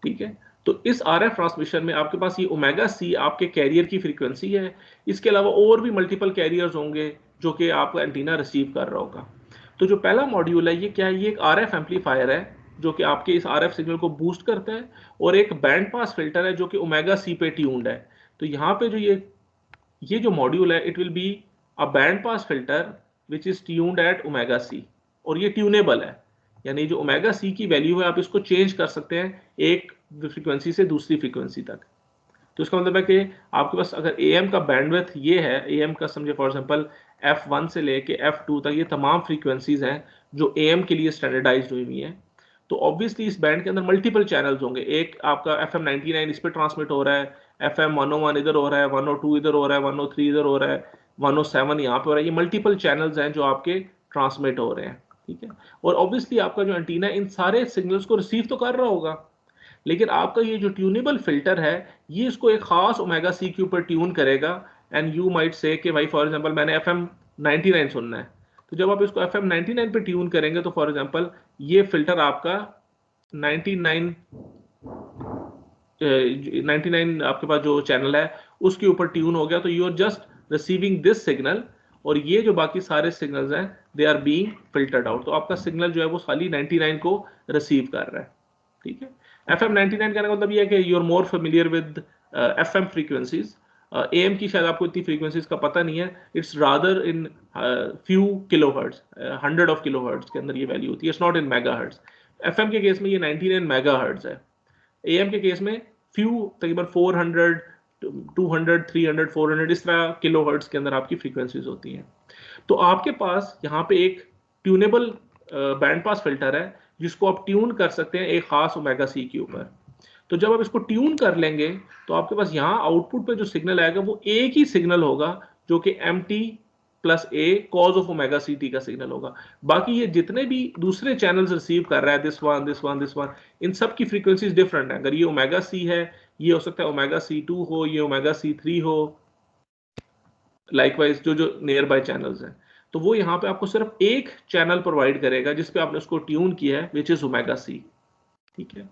ठीक है। तो इस RF ट्रांसमिशन में आपके पास ये ओमेगा C आपके कैरियर की फ्रीक्वेंसी है, इसके अलावा और भी मल्टीपल कैरियर्स होंगे जो कि आपका एंटीना रिसीव कर रहा होगा। तो जो पहला मॉड्यूल है ये क्या है, ये एक RF एम्पलीफायर है जो कि आपके इस RF सिग्नल को बूस्ट करता है, और एक बैंड पास फिल्टर है जो कि ओमेगा C पे ट्यून्ड है। तो यहाँ पे जो ये जो मॉड्यूल है it will be a band pass filter which is tuned at omega C, और ये ट्यूनेबल है, यानी जो ओमेगा C की वैल्यू है आप इसको चेंज कर सकते हैं एक फ्रीक्वेंसी से दूसरी फ्रीक्वेंसी तक। तो इसका मतलब है कि आपके पास अगर AM का बैंडविड्थ ये है, AM का समझे फॉर एग्जांपल F1 से लेके F2 तक ये तमाम फ्रीक्वेंसीज हैं जो AM के लिए स्टैंडर्डाइज्ड हुई हुई हैं। तो ऑब्वियसली इस बैंड के अंदर मल्टीपल चैनल्स होंगे, एक आपका FM99 इस पे ट्रांसमिट हो रहा है, FM 101 इधर हो रहा है, 102 इधर हो रहा है, 103 इधर हो रहा है, 107 यहाँ पे हो रहा है, ये मल्टीपल चैनल्स हैं जो आपके ट्रांसमिट हो रहे हैं, ठीक है। और ऑब्वियसली आपका जो एंटीना इन सारे सिग्नल्स को रिसीव तो कर रहा होगा, लेकिन आपका ये जो ट्यूनेबल फिल्टर है ये इसको एक खास ओमेगा C के ऊपर ट्यून करेगा। एंड यू माइट से कि भाई फॉर एग्जांपल मैंने FM99 सुनना है, तो जब आप इसको FM99 पे ट्यून करेंगे तो फॉर एग्जांपल ये फिल्टर आपका 99 आपके पास जो चैनल है उसके ऊपर ट्यून हो गया, तो you are just receiving this signal, और ये जो बाकी सारे सिग्नल्स हैं they are being filtered out. तो आपका सिग्नल जो है वो खाली 99 को रिसीव कर रहा है, ठीक है। FM99 कहने का मतलब ये है कि you are more familiar with FM frequencies. AM की शायद आपको इतनी फ्रीक्वेंसीज का पता नहीं है, it's rather in few kilohertz, 100 of kilohertz के अंदर ये वैल्यू होती है, it's not in megahertz. FM के केस में ये 99 मेगाहर्ट्ज है, AM के केस में फ्यू तकरीबन 400 200 300 400 इस तरह किलोहर्ट्ज के अंदर आपकी फ्रीक्वेंसीज होती हैं। तो आपके पास यहाँ पे एक ट्यूनेबल बैंड पास फिल्टर है जिसको आप ट्यून कर सकते हैं एक खास ओमेगा C के ऊपर। तो जब आप इसको ट्यून कर लेंगे तो आपके पास यहाँ आउटपुट पे जो सिग्नल आएगा वो एक ही सिग्नल होगा जो कि MT + A cause of omega CT का सिग्नल होगा। बाकी ये जितने भी दूसरे चैनल्स रिसीव कर रहा है दिस वन इन सब की फ्रीक्वेंसीज डिफरेंट है। अगर ये ओमेगा C है ये हो सकता है ओमेगा C2 हो, ये ओमेगा C3 हो, लाइकवाइज जो नियर बाय चैनल्स हैं। तो वो यहाँ पे आपको सिर्फ एक चैनल प्रोवाइड करेगा जिसपे आपने उसको ट्यून किया है विच इज ओमेगा C, ठीक है।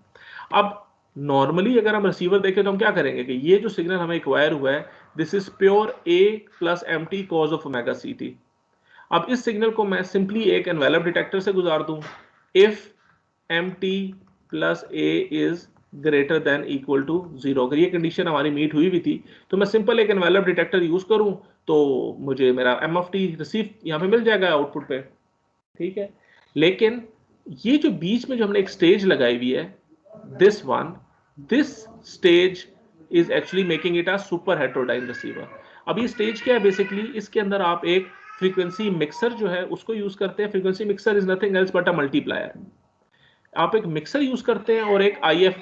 अब नॉर्मली अगर हम रिसीवर देखें तो हम क्या करेंगे कि ये जो सिग्नल हमें एक्वायर हुआ है this is pure A + MT cause of omega CT। अब इस सिग्नल को मैं सिंपली एक एनवेलप डिटेक्टर से गुजार दूं, if MT + A is greater than equal to 0। अगर ये कंडीशन हमारी मीट हुई भी थी तो मैं सिंपल एक एनवेलप डिटेक्टर यूज करूं तो मुझे मेरा MFT रिसीव यहाँ पे मिल जाएगा आउटपुट पे, ठीक है। लेकिन ये जो बीच में जो हमने एक स्टेज लगाई हुई है, this stage is actually making it a superheterodyne receiver. अब ये स्टेज क्या है बेसिकली, इसके अंदर आप एक फ्रीक्वेंसी मिक्सर जो है उसको यूज करते हैं। Frequency mixer is nothing else but a multiplier. आप एक मिक्सर यूज करते हैं और एक IF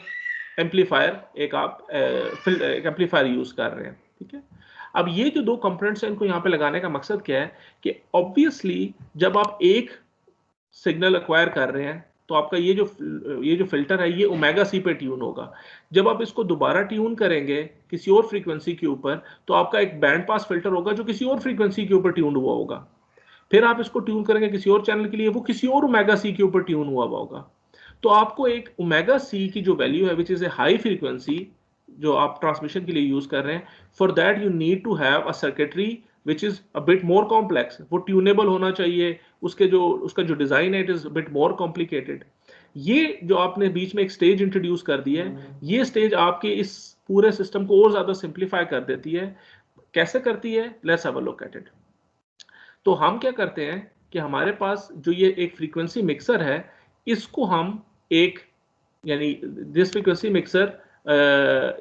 एम्पलीफायर, एक आप एक एम्पलीफायर यूज कर रहे हैं, ठीक है। अब ये जो दो कंपोनेंट्स हैं इनको यहाँ पे लगाने का मकसद क्या है कि ऑब्वियसली जब आप एक सिग्नल एक्वायर कर रहे हैं तो आपका ये जो फिल्टर है ये ओमेगा सी पे ट्यून होगा। जब आप इसको दोबारा ट्यून करेंगे किसी और फ्रीक्वेंसी के ऊपर तो आपका एक बैंड पास फिल्टर होगा जो किसी और फ्रीक्वेंसी के ऊपर ट्यून हुआ होगा। फिर आप इसको ट्यून करेंगे किसी और चैनल के लिए, वो किसी और ओमेगा सी के ऊपर ट्यून हुआ होगा। तो आपको एक ओमेगा सी की जो वैल्यू है which is a high frequency जो आप ट्रांसमिशन के लिए यूज कर रहे हैं, for that you need to have a circuitry which is a bit more complex. वो ट्यूनेबल होना चाहिए, उसका जो डिजाइन है it is bit more complicated. ये जो आपने बीच में एक स्टेज इंट्रोड्यूस कर दी है, ये स्टेज आपके इस पूरे सिस्टम को और ज्यादा सिंप्लीफाई कर देती है। कैसे करती है, let's have a look at it. तो हम क्या करते हैं कि हमारे पास जो ये एक फ्रीक्वेंसी मिक्सर है, इसको हम एक यानी this frequency mixer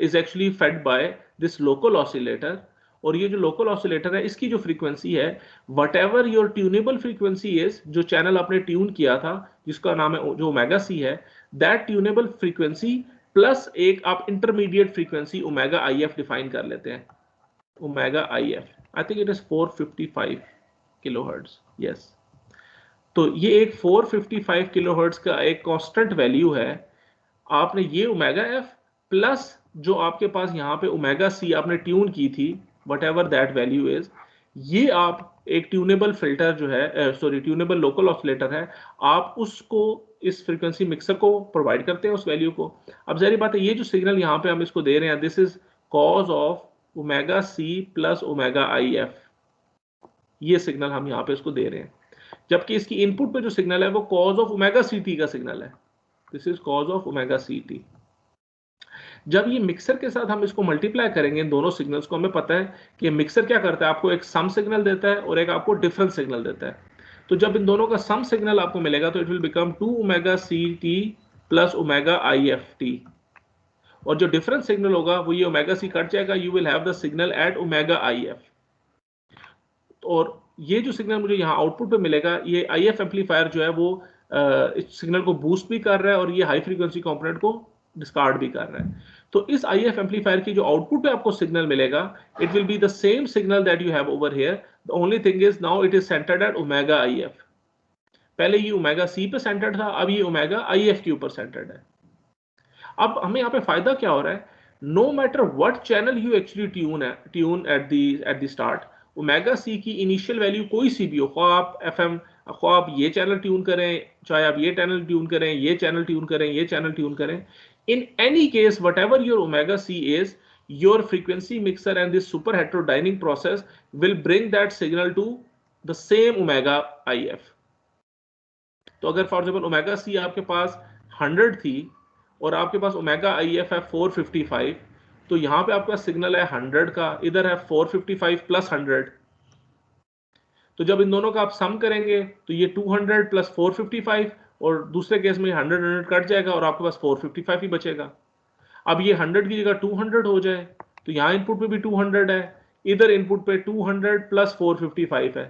is actually fed by this local oscillator. और ये जो लोकल ऑसिलेटर है इसकी जो फ्रीक्वेंसी है, what ever your tunable frequency is, जो चैनल आपने ट्यून किया था जिसका नाम है जो ओमेगा सी है, दैट ट्यूनेबल फ्रीक्वेंसी प्लस एक आप intermediate frequency omega IF define कर लेते हैं। Omega IF I think it is 455 kilohertz, yes. तो ये एक 455 किलोहर्ट्ज का एक कांस्टेंट वैल्यू है। आपने ये ओमेगा एफ प्लस जो आपके पास यहाँ पे ओमेगा सी आपने ट्यून की थी, what ever that value is, ये आप एक ट्यूनेबल फिल्टर जो है ट्यूनेबल लोकल ऑसिलेटर है, आप उसको इस फ्रीक्वेंसी मिक्सर को प्रोवाइड करते हैं उस वैल्यू को। अब जाहिर बात है ये जो सिग्नल यहाँ पे हम इसको दे रहे हैं, this is cos of omega c plus omega IF, ये सिग्नल हम यहाँ पे इसको दे रहे हैं। जबकि इसकी इनपुट पे जो सिग्नल है वो कॉज ऑफ ओमेगा CT का सिग्नल है, this is cos of omega CT। जब ये मिक्सर के साथ हम इसको मल्टीप्लाई करेंगे इन दोनों सिग्नल्स को, हमें पता है कि मिक्सर क्या करता है, आपको एक सम सिग्नल देता है और एक आपको डिफरेंस सिग्नल देता है। तो जब इन दोनों का सम सिग्नल आपको मिलेगा तो it will become 2 omega CT plus omega IFT। और जो डिफरेंस सिग्नल होगा वो ये ओमेगा सी कट जाएगा, you will have the signal eight omega IF। और ये जो सिग्नल मुझे यहाँ आउटपुट पे मिलेगा, ये IF एम्पलीफायर जो है वो इस सिग्नल को बूस्ट भी कर रहा है और ये हाई फ्रीक्वेंसी कंपोनेंट को डिस्कार्ड भी कर रहा है। तो इस IF एम्पलीफायर की जो आउटपुट पे आपको सिग्नल मिलेगा, it will be the same signal that you have over here, the only thing is now it is centered at omega IF। पहले ये ओमेगा सी पे सेंटर्ड था, अब ये ओमेगा IF के ऊपर सेंटर्ड है। अब हमें यहाँ पे फायदा क्या हो रहा है, no matter what channel you actually tune at the start, omega c की इनिशियल वैल्यू कोई सी भी हो, ख्वाह आप FM, ख्वाह आप ये चैनल ट्यून करें, चाहे आप ये चैनल ट्यून करें, ये चैनल ट्यून करें, ये चैनल ट्यून करें, in any case whatever your omega c is, your frequency mixer and this super heterodyning process will bring that signal to the same omega IF। तो अगर for example omega C आपके पास 100 थी और आपके पास omega IF है 455, तो यहाँ पे आपका सिग्नल है 100 का, इधर है 455 प्लस 100। तो जब इन दोनों का आप सम करेंगे तो ये 200 प्लस 455, और दूसरे केस में 100 कट जाएगा और आपके पास 455 ही बचेगा। अब ये 100 की जगह 200 हो जाए तो यहाँ इनपुट पे भी 200 है, इधर इनपुट पे 200 प्लस 455 है,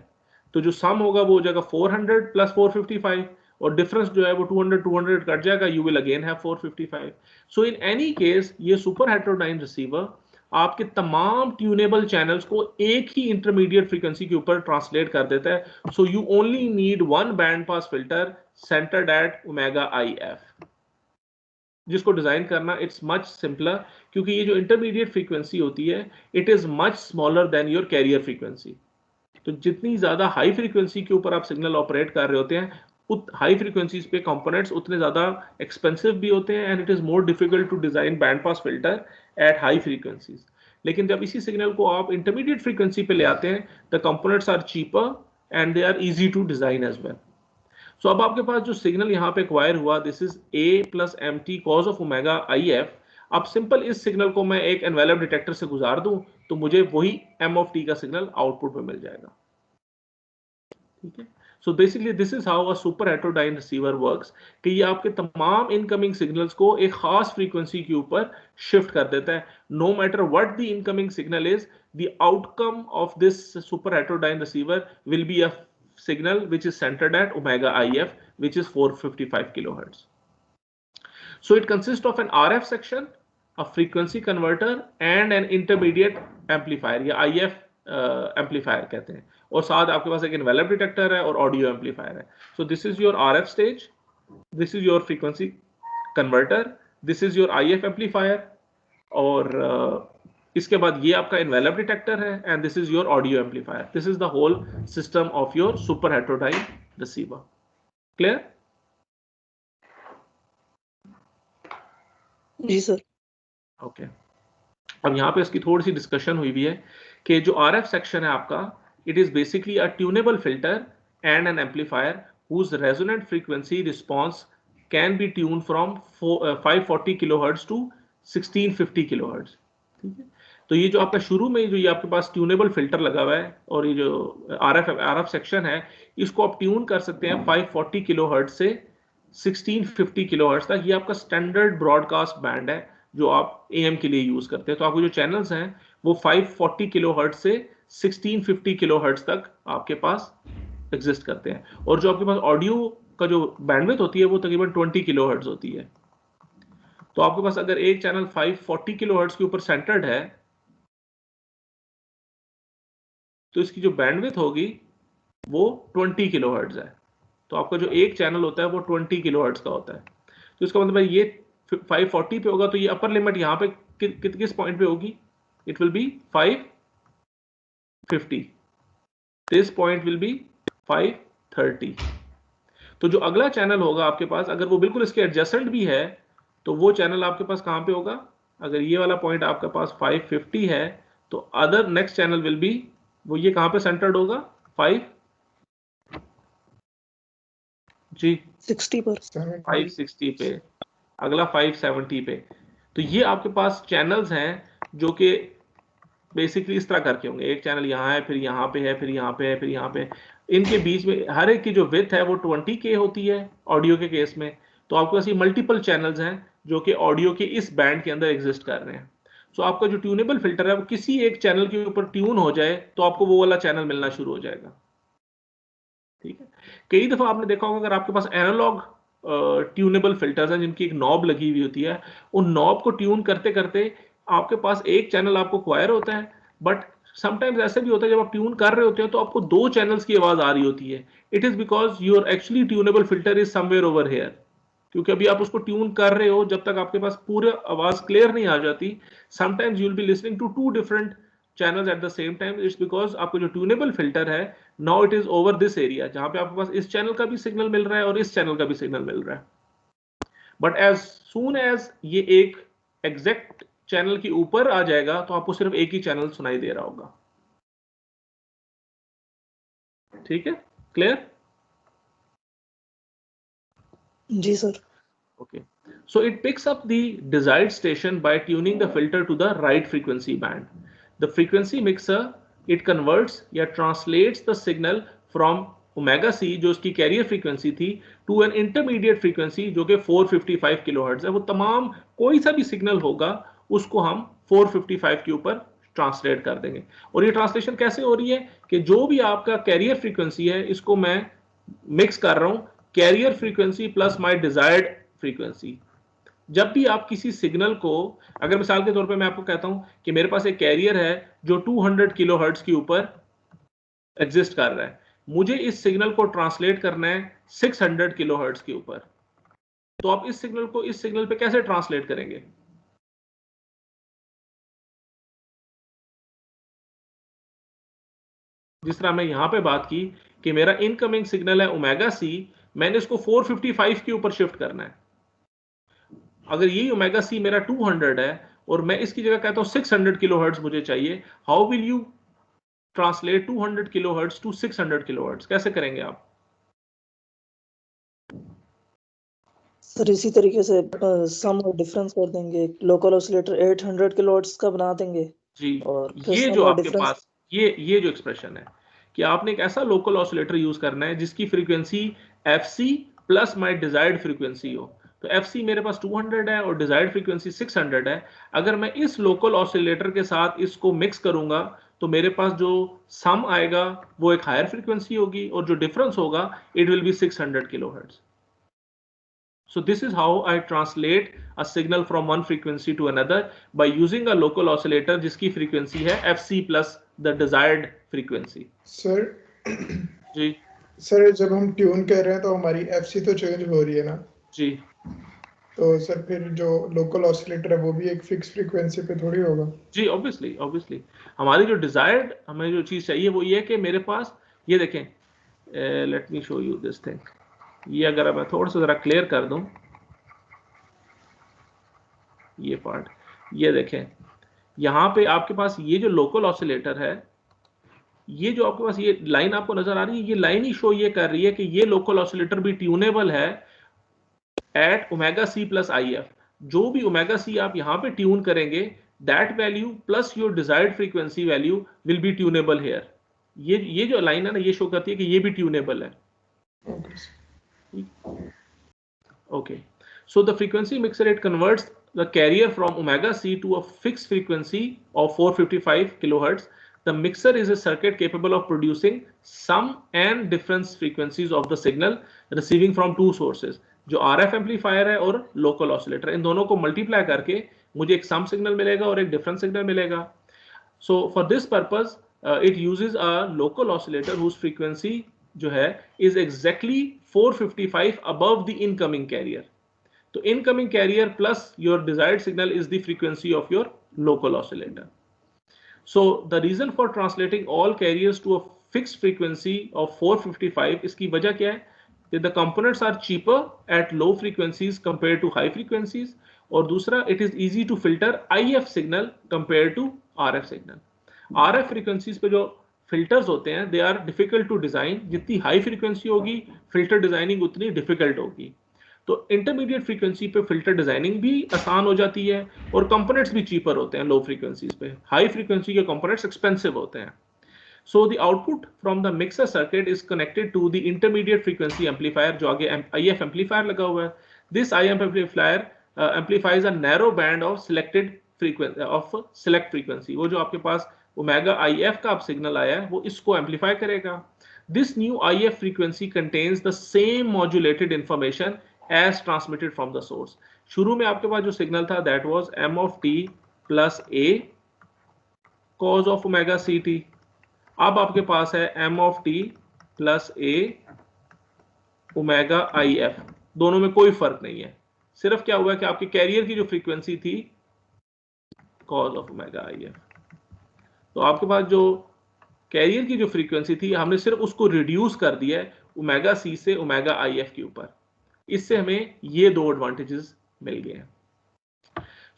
तो जो सम होगा वो हो जाएगा 400 प्लस 455, और डिफरेंस जो है वो 200 कट जाएगा, you will again have 455। So in any case ये सुपर हेटेरोडाइन रिसीवर आपके तमाम ट्यूनेबल चैनल्स को एक ही इंटरमीडिएट फ्रीक्वेंसी के ऊपर ट्रांसलेट कर देता है। So you only need one band pass filter centered at omega IF, जिसको डिजाइन करना इट्स मच सिंपलर, क्योंकि ये जो इंटरमीडिएट फ्रीक्वेंसी होती है it is much smaller than your carrier frequency. तो जितनी ज्यादा हाई फ्रीक्वेंसी के ऊपर आप सिग्नल ऑपरेट कर रहे होते हैं, हाई फ्रीक्वेंसीज पे कंपोनेंट्स उतने ज्यादा एक्सपेंसिव भी होते हैं, and it is more difficult to design band pass filter at high frequencies. लेकिन जब इसी सिग्नल को आप इंटरमीडिएट फ्रीक्वेंसी पे ले आते हैं, the components are cheaper and they are easy to design as well. So अब आपके पास जो सिग्नल यहाँ पे एक्वायर हुआ, this is a plus M T cos of omega I F. अब सिंपल इस सिग्नल को मैं एक एनवेलप डिटेक्टर से गुजार दूं तो मुझे वही एम ऑफ टी का सिग्नल आउटपुट में मिल जाएगा। ठीक है, so basically this is how a superheterodyne receiver works, कि ये आपके तमाम इनकमिंग सिग्नल्स को एक खास फ्रीक्वेंसी के ऊपर शिफ्ट कर देता है। No matter what the incoming signal is, the outcome of this superheterodyne receiver will be a signal which is centered at omega IF, which is 455 kilohertz. So it consists of an RF section, a frequency converter and an intermediate amplifier या IF amplifier कहते हैं, और साथ आपके पास एक envelope detector है और audio amplifier है. So this is your RF stage, this is your frequency converter, this is your IF amplifier, और इसके बाद ये आपका एनवेलप डिटेक्टर है, and this is your audio amplifier. This is the whole system of your superheterodyne receiver. Clear? जी sir. Okay, अब यहाँ पे इसकी थोड़ी सी डिस्कशन हुई भी है कि जो आरएफ सेक्शन है आपका, it is basically a tunable filter and an amplifier whose resonant frequency response can be tune from 540 kilohertz to 1650 kilohertz. ठीक है, तो ये जो आपका शुरू में जो ये आपके पास ट्यूनेबल फिल्टर लगा हुआ है और ये जो आरएफ सेक्शन है, इसको आप ट्यून कर सकते हैं 540 किलोहर्ट्ज से 1650 किलोहर्ट्ज तक। ये आपका स्टैंडर्ड ब्रॉडकास्ट बैंड है जो आप एएम के लिए यूज करते हैं। तो आपके जो चैनल्स हैं वो 540 किलोहर्ट्ज से 1650 किलोहर्ट्ज तक आपके पास एग्जिस्ट करते हैं, और जो आपके पास ऑडियो का जो बैंडविड्थ होती है वो तकरीबन 20 किलोहर्ट्ज होती है। तो आपके पास अगर एक चैनल 540 किलोहर्ट्ज के ऊपर सेंटर्ड है तो इसकी जो बैंडविड्थ होगी वो 20 किलोहर्ट्ज है। तो आपका जो एक चैनल होता है वो 20 किलोहर्ट्ज का होता है। तो इसका मतलब है ये 540 पे होगा, तो ये अपर लिमिट यहाँ पे किस पॉइंट पे होगी? It will B 550, this point will be 530। तो जो अगला चैनल होगा आपके पास, अगर वो बिल्कुल इसके एडजेसेंट भी है तो वो चैनल आपके पास कहाँ पे होगा? अगर ये वाला पॉइंट आपके पास 550 है तो other next channel will be, वो ये कहां पे सेंटर्ड होगा? 560 पर, 560 पे, अगला 570 पे। तो ये आपके पास चैनल्स हैं जो कि बेसिकली इस तरह करके होंगे, एक चैनल यहाँ है, फिर यहाँ पे है, फिर यहाँ पे है, फिर यहाँ पे। इनके बीच में हर एक की जो विड्थ है वो 20K होती है ऑडियो के केस में। तो आपके पास ये मल्टीपल चैनल्स हैं जो कि ऑडियो के इस बैंड के अंदर एग्जिस्ट कर रहे हैं। सो आपका जो ट्यूनेबल फिल्टर है वो किसी एक चैनल के ऊपर ट्यून हो जाए तो आपको वो वाला चैनल मिलना शुरू हो जाएगा। ठीक है, कई दफा आपने देखा होगा अगर आपके पास एनालॉग ट्यूनेबल फिल्टर्स हैं जिनकी एक नॉब लगी हुई होती है, उन नॉब को ट्यून करते करते आपके पास एक चैनल आपको क्वायर होता है, बट समटाइम्स ऐसे भी होता है जब आप ट्यून कर रहे होते हो तो आपको दो चैनल्स की आवाज आ रही होती है। It is because your actually tunable filter is somewhere over here, क्योंकि अभी आप उसको ट्यून कर रहे हो, जब तक आपके पास पूरी आवाज क्लियर नहीं आ जाती, sometimes you will be listening to two different channels at the same time. It's because आपको जो ट्यूनेबल फिल्टर है now it is over this area, जहां पे आपके पास इस चैनल का भी सिग्नल मिल रहा है और इस चैनल का भी सिग्नल मिल रहा है। बट एज सून एज ये एक एग्जैक्ट चैनल के ऊपर आ जाएगा तो आपको सिर्फ एक ही चैनल सुनाई दे रहा होगा। ठीक है, क्लियर? जी sir. Okay, so it picks up the desired station by tuning the filter to the right frequency band. The frequency mixer, it converts या translates the signal from omega c जो उसकी carrier frequency थी to an intermediate frequency जो कि 455 kilohertz है। वो तमाम कोई सा भी सिग्नल होगा उसको हम 455 के ऊपर ट्रांसलेट कर देंगे। और ये ट्रांसलेशन कैसे हो रही है कि जो भी आपका कैरियर फ्रीक्वेंसी है इसको मैं मिक्स कर रहा हूं carrier frequency plus my desired frequency. जब भी आप किसी सिग्नल को, अगर मिसाल के तौर पे मैं आपको कहता हूं कि मेरे पास एक कैरियर है जो 200 किलोहर्ट्ज के ऊपर एग्जिस्ट कर रहा है, मुझे इस सिग्नल को ट्रांसलेट करना है 600 किलोहर्ट्ज के ऊपर, तो आप इस सिग्नल को इस सिग्नल पे कैसे ट्रांसलेट करेंगे? जिस तरह मैं यहां पे बात की कि मेरा इनकमिंग सिग्नल है ओमेगा सी, मैंने इसको 455 के ऊपर शिफ्ट करना है। अगर ये ओमेगा सी मेरा 200 है और मैं इसकी जगह कहता हूं 600 किलोहर्ट्ज मुझे चाहिए, how will you translate 200 kilohertz to 600 kilohertz? कैसे करेंगे आप? सर इसी तरीके से सम और डिफरेंस कर देंगे, लोकल ऑसिलेटर 800 किलोहर्ट्ज का बना देंगे जी, और फिर ये सम जो और आपके डिफरेंस। पास ये जो एक्सप्रेशन है कि आपने एक ऐसा लोकल ऑसिलेटर यूज करना है जिसकी frequency fc plus my desired frequency हो। तो fc मेरे पास 200 है और डिजायर्ड फ्रीक्वेंसी 600 है। अगर मैं इस लोकल ऑसिलेटर के साथ इसको मिक्स करूंगा तो मेरे पास जो सम आएगा वो एक हायर फ्रीक्वेंसी होगी और जो डिफरेंस होगा it will B 600 kilohertz. So this is how I translate a signal from one frequency to another by using a local oscillator जिसकी frequency है fc plus the desired frequency। Sir जी sir जब हम tune कर रहे हैं तो हमारी एफसी तो चेंज हो रही है ना, जी तो सर फिर जो लोकल ऑसिलेटर है वो भी एक फिक्स फ्रीक्वेंसी पे थोड़ी होगा। जी ऑब्वियसली हमारी जो डिजायर्ड हमें जो चीज चाहिए वो ये है कि मेरे पास ये देखें, let me show you this thing. ये अगर मैं थोड़ा सा जरा क्लियर कर दूं ये पार्ट, ये देखें यहाँ पे आपके पास ये जो लोकल ऑसिलेटर है, ये जो आपके पास ये लाइन आपको नजर आ रही है, ये लाइन ही शो ये कर रही है कि ये लोकल ऑसिलेटर भी ट्यूनेबल है at omega c plus I F. जो भी ओमेगा सी आप यहाँ पे ट्यून करेंगे that value plus your desired frequency value will be tunable here. ये जो लाइन है ना ये शो करती है कि ये भी ट्यूनेबल है। Okay, so the frequency mixer it converts the carrier from omega c to a fixed frequency of 455 kilohertz. The mixer is a circuit capable of producing sum and difference frequencies of the signal receiving from two sources. जो RF amplifier है और local oscillator, इन दोनों को multiply करके मुझे एक सम signal मिलेगा और एक डिफरेंस सिग्नल मिलेगा। So for this purpose it uses a local oscillator whose frequency जो है is exactly 455 above the incoming carrier. तो incoming carrier plus your desired signal is the frequency of your local oscillator. So the reason for translating all carriers to a fixed frequency of 455 इसकी वजह क्या है? The components are cheaper at low frequencies compared to high frequencies, और दूसरा it is easy to filter IF signal compared to RF signal. RF frequencies पे जो filters होते हैं they are difficult to design, जितनी high frequency होगी filter designing उतनी difficult होगी। तो इंटरमीडिएट फ्रीक्वेंसी पे फिल्टर डिजाइनिंग भी आसान हो जाती है और कंपोनेंट्स भी चीपर होते हैं लो फ्रीक्वेंसीज पे। हाई फ्रीक्वेंसी के कंपोनेंट्स एक्सपेंसिव होते हैं। So the output from the mixer circuit is connected to the intermediate frequency amplifier जो आगे IF amplifier लगा हुआ है। This IF amplifier amplifies a narrow band of select frequency। वो जो आपके पास ओमेगा IF का आप सिग्नल आया है वो इसको एम्पलीफाई करेगा। This new IF frequency contains the same modulated information as transmitted from the source। शुरू में आपके पास जो सिग्नल था that was m of t plus a cos of omega ct। अब आपके पास है m of t plus a omega IF। दोनों में कोई फर्क नहीं है, सिर्फ क्या हुआ कि आपके कैरियर की जो फ्रीक्वेंसी थी cos of omega IF, तो आपके पास जो कैरियर की जो फ्रीक्वेंसी थी हमने सिर्फ उसको रिड्यूस कर दिया है ओमेगा सी से ओमेगा IF के ऊपर। इससे हमें ये दो एडवांटेजेस मिल गए हैं।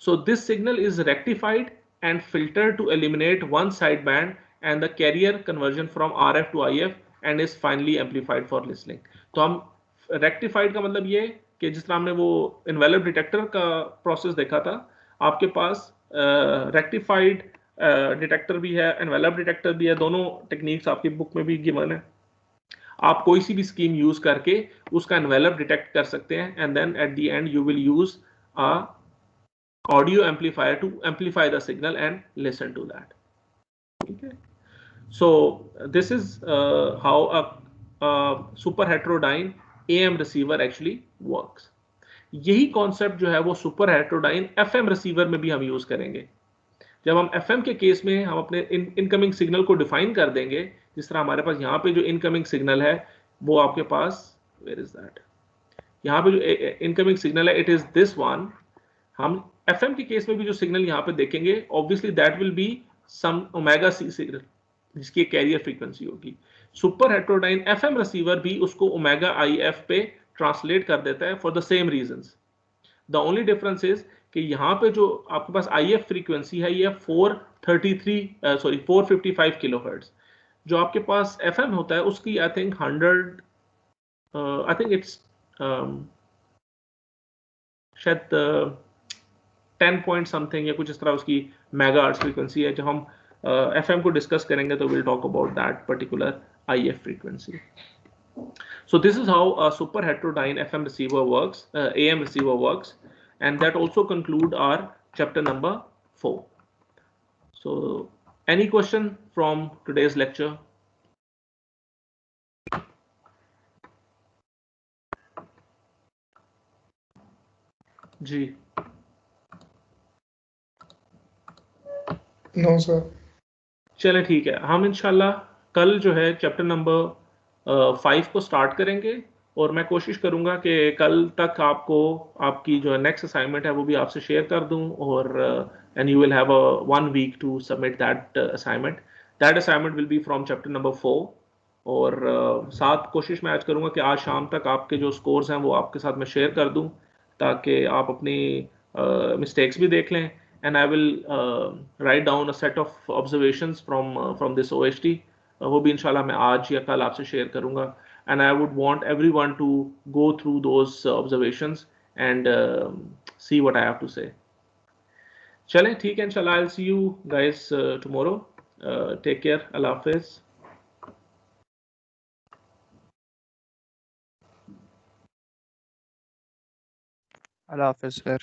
So this signal is rectified and filtered to eliminate one side band and the carrier conversion from RF to IF and is finally amplified for listening. तो हम रेक्टिफाइड का मतलब ये कि जिस तरह हमने वो इन्वेलप डिटेक्टर का प्रोसेस देखा था, आपके पास रेक्टिफाइड डिटेक्टर भी है, एनवेलप डिटेक्टर भी है, दोनों टेक्निक्स आपकी बुक में भी गिवन है। आप कोई सी भी स्कीम यूज करके उसका एनवेलप डिटेक्ट कर सकते हैं and then at the end you will use a audio amplifier to amplify the signal and listen to that. ठीक है, so this is how a super heterodyne AM receiver actually works. यही concept जो है वो super heterodyne FM receiver में भी हम use करेंगे। जब हम FM के केस में हम अपने इनकमिंग सिग्नल को डिफाइन कर देंगे, जिस तरह हमारे पास यहाँ पे जो इनकमिंग सिग्नल है वो आपके पास वेयर इज दैट, यहाँ पे जो इनकमिंग सिग्नल है इट इज दिस वन। हम FM के केस में भी जो सिग्नल यहाँ पे देखेंगे obviously that will be some omega c signal जिसकी कैरियर फ्रीक्वेंसी होगी। सुपर हेटेरोडाइन FM रिसीवर भी उसको ओमेगा IF पे ट्रांसलेट कर देता है for the same reasons. The only difference is कि यहाँ पे जो आपके पास IF फ्रीक्वेंसी है ये 455 किलोहर्ट्ज। जो आपके पास FM होता है उसकी I think 100 I think it's शायद 10 पॉइंट समथिंग या कुछ इस तरह उसकी मेगा हर्ट्ज फ्रीक्वेंसी है. जब हम FM को डिस्कस करेंगे तो will talk about that particular IF frequency. So this is how a super heterodyne FM receiver works, AM receiver works, and that also conclude our chapter number 4. So any question from today's lecture? जी. No sir. चले ठीक है, हम इंशाल्लाह कल जो है chapter number 5 को स्टार्ट करेंगे और मैं कोशिश करूंगा कि कल तक आपको आपकी जो नेक्स्ट असाइनमेंट है वो भी आपसे शेयर कर दूं और and you will have a 1 week to submit that assignment. That assignment will be from chapter number 4 और साथ कोशिश मैं आज करूंगा कि आज शाम तक आपके जो स्कोर्स हैं वो आपके साथ मैं शेयर कर दूं ताकि आप अपनी मिस्टेक्स भी देख लें. And I will write down a set of observations from this OHT. वो भी इंशाल्लाह मैं आज या कल आपसे शेयर करूंगा. And I would want everyone to go through those observations and see what I have to say. चलें ठीक है इंशाल्लाह. I'll see you guys tomorrow. Take care. Allah Hafiz. Allah Hafiz, sir.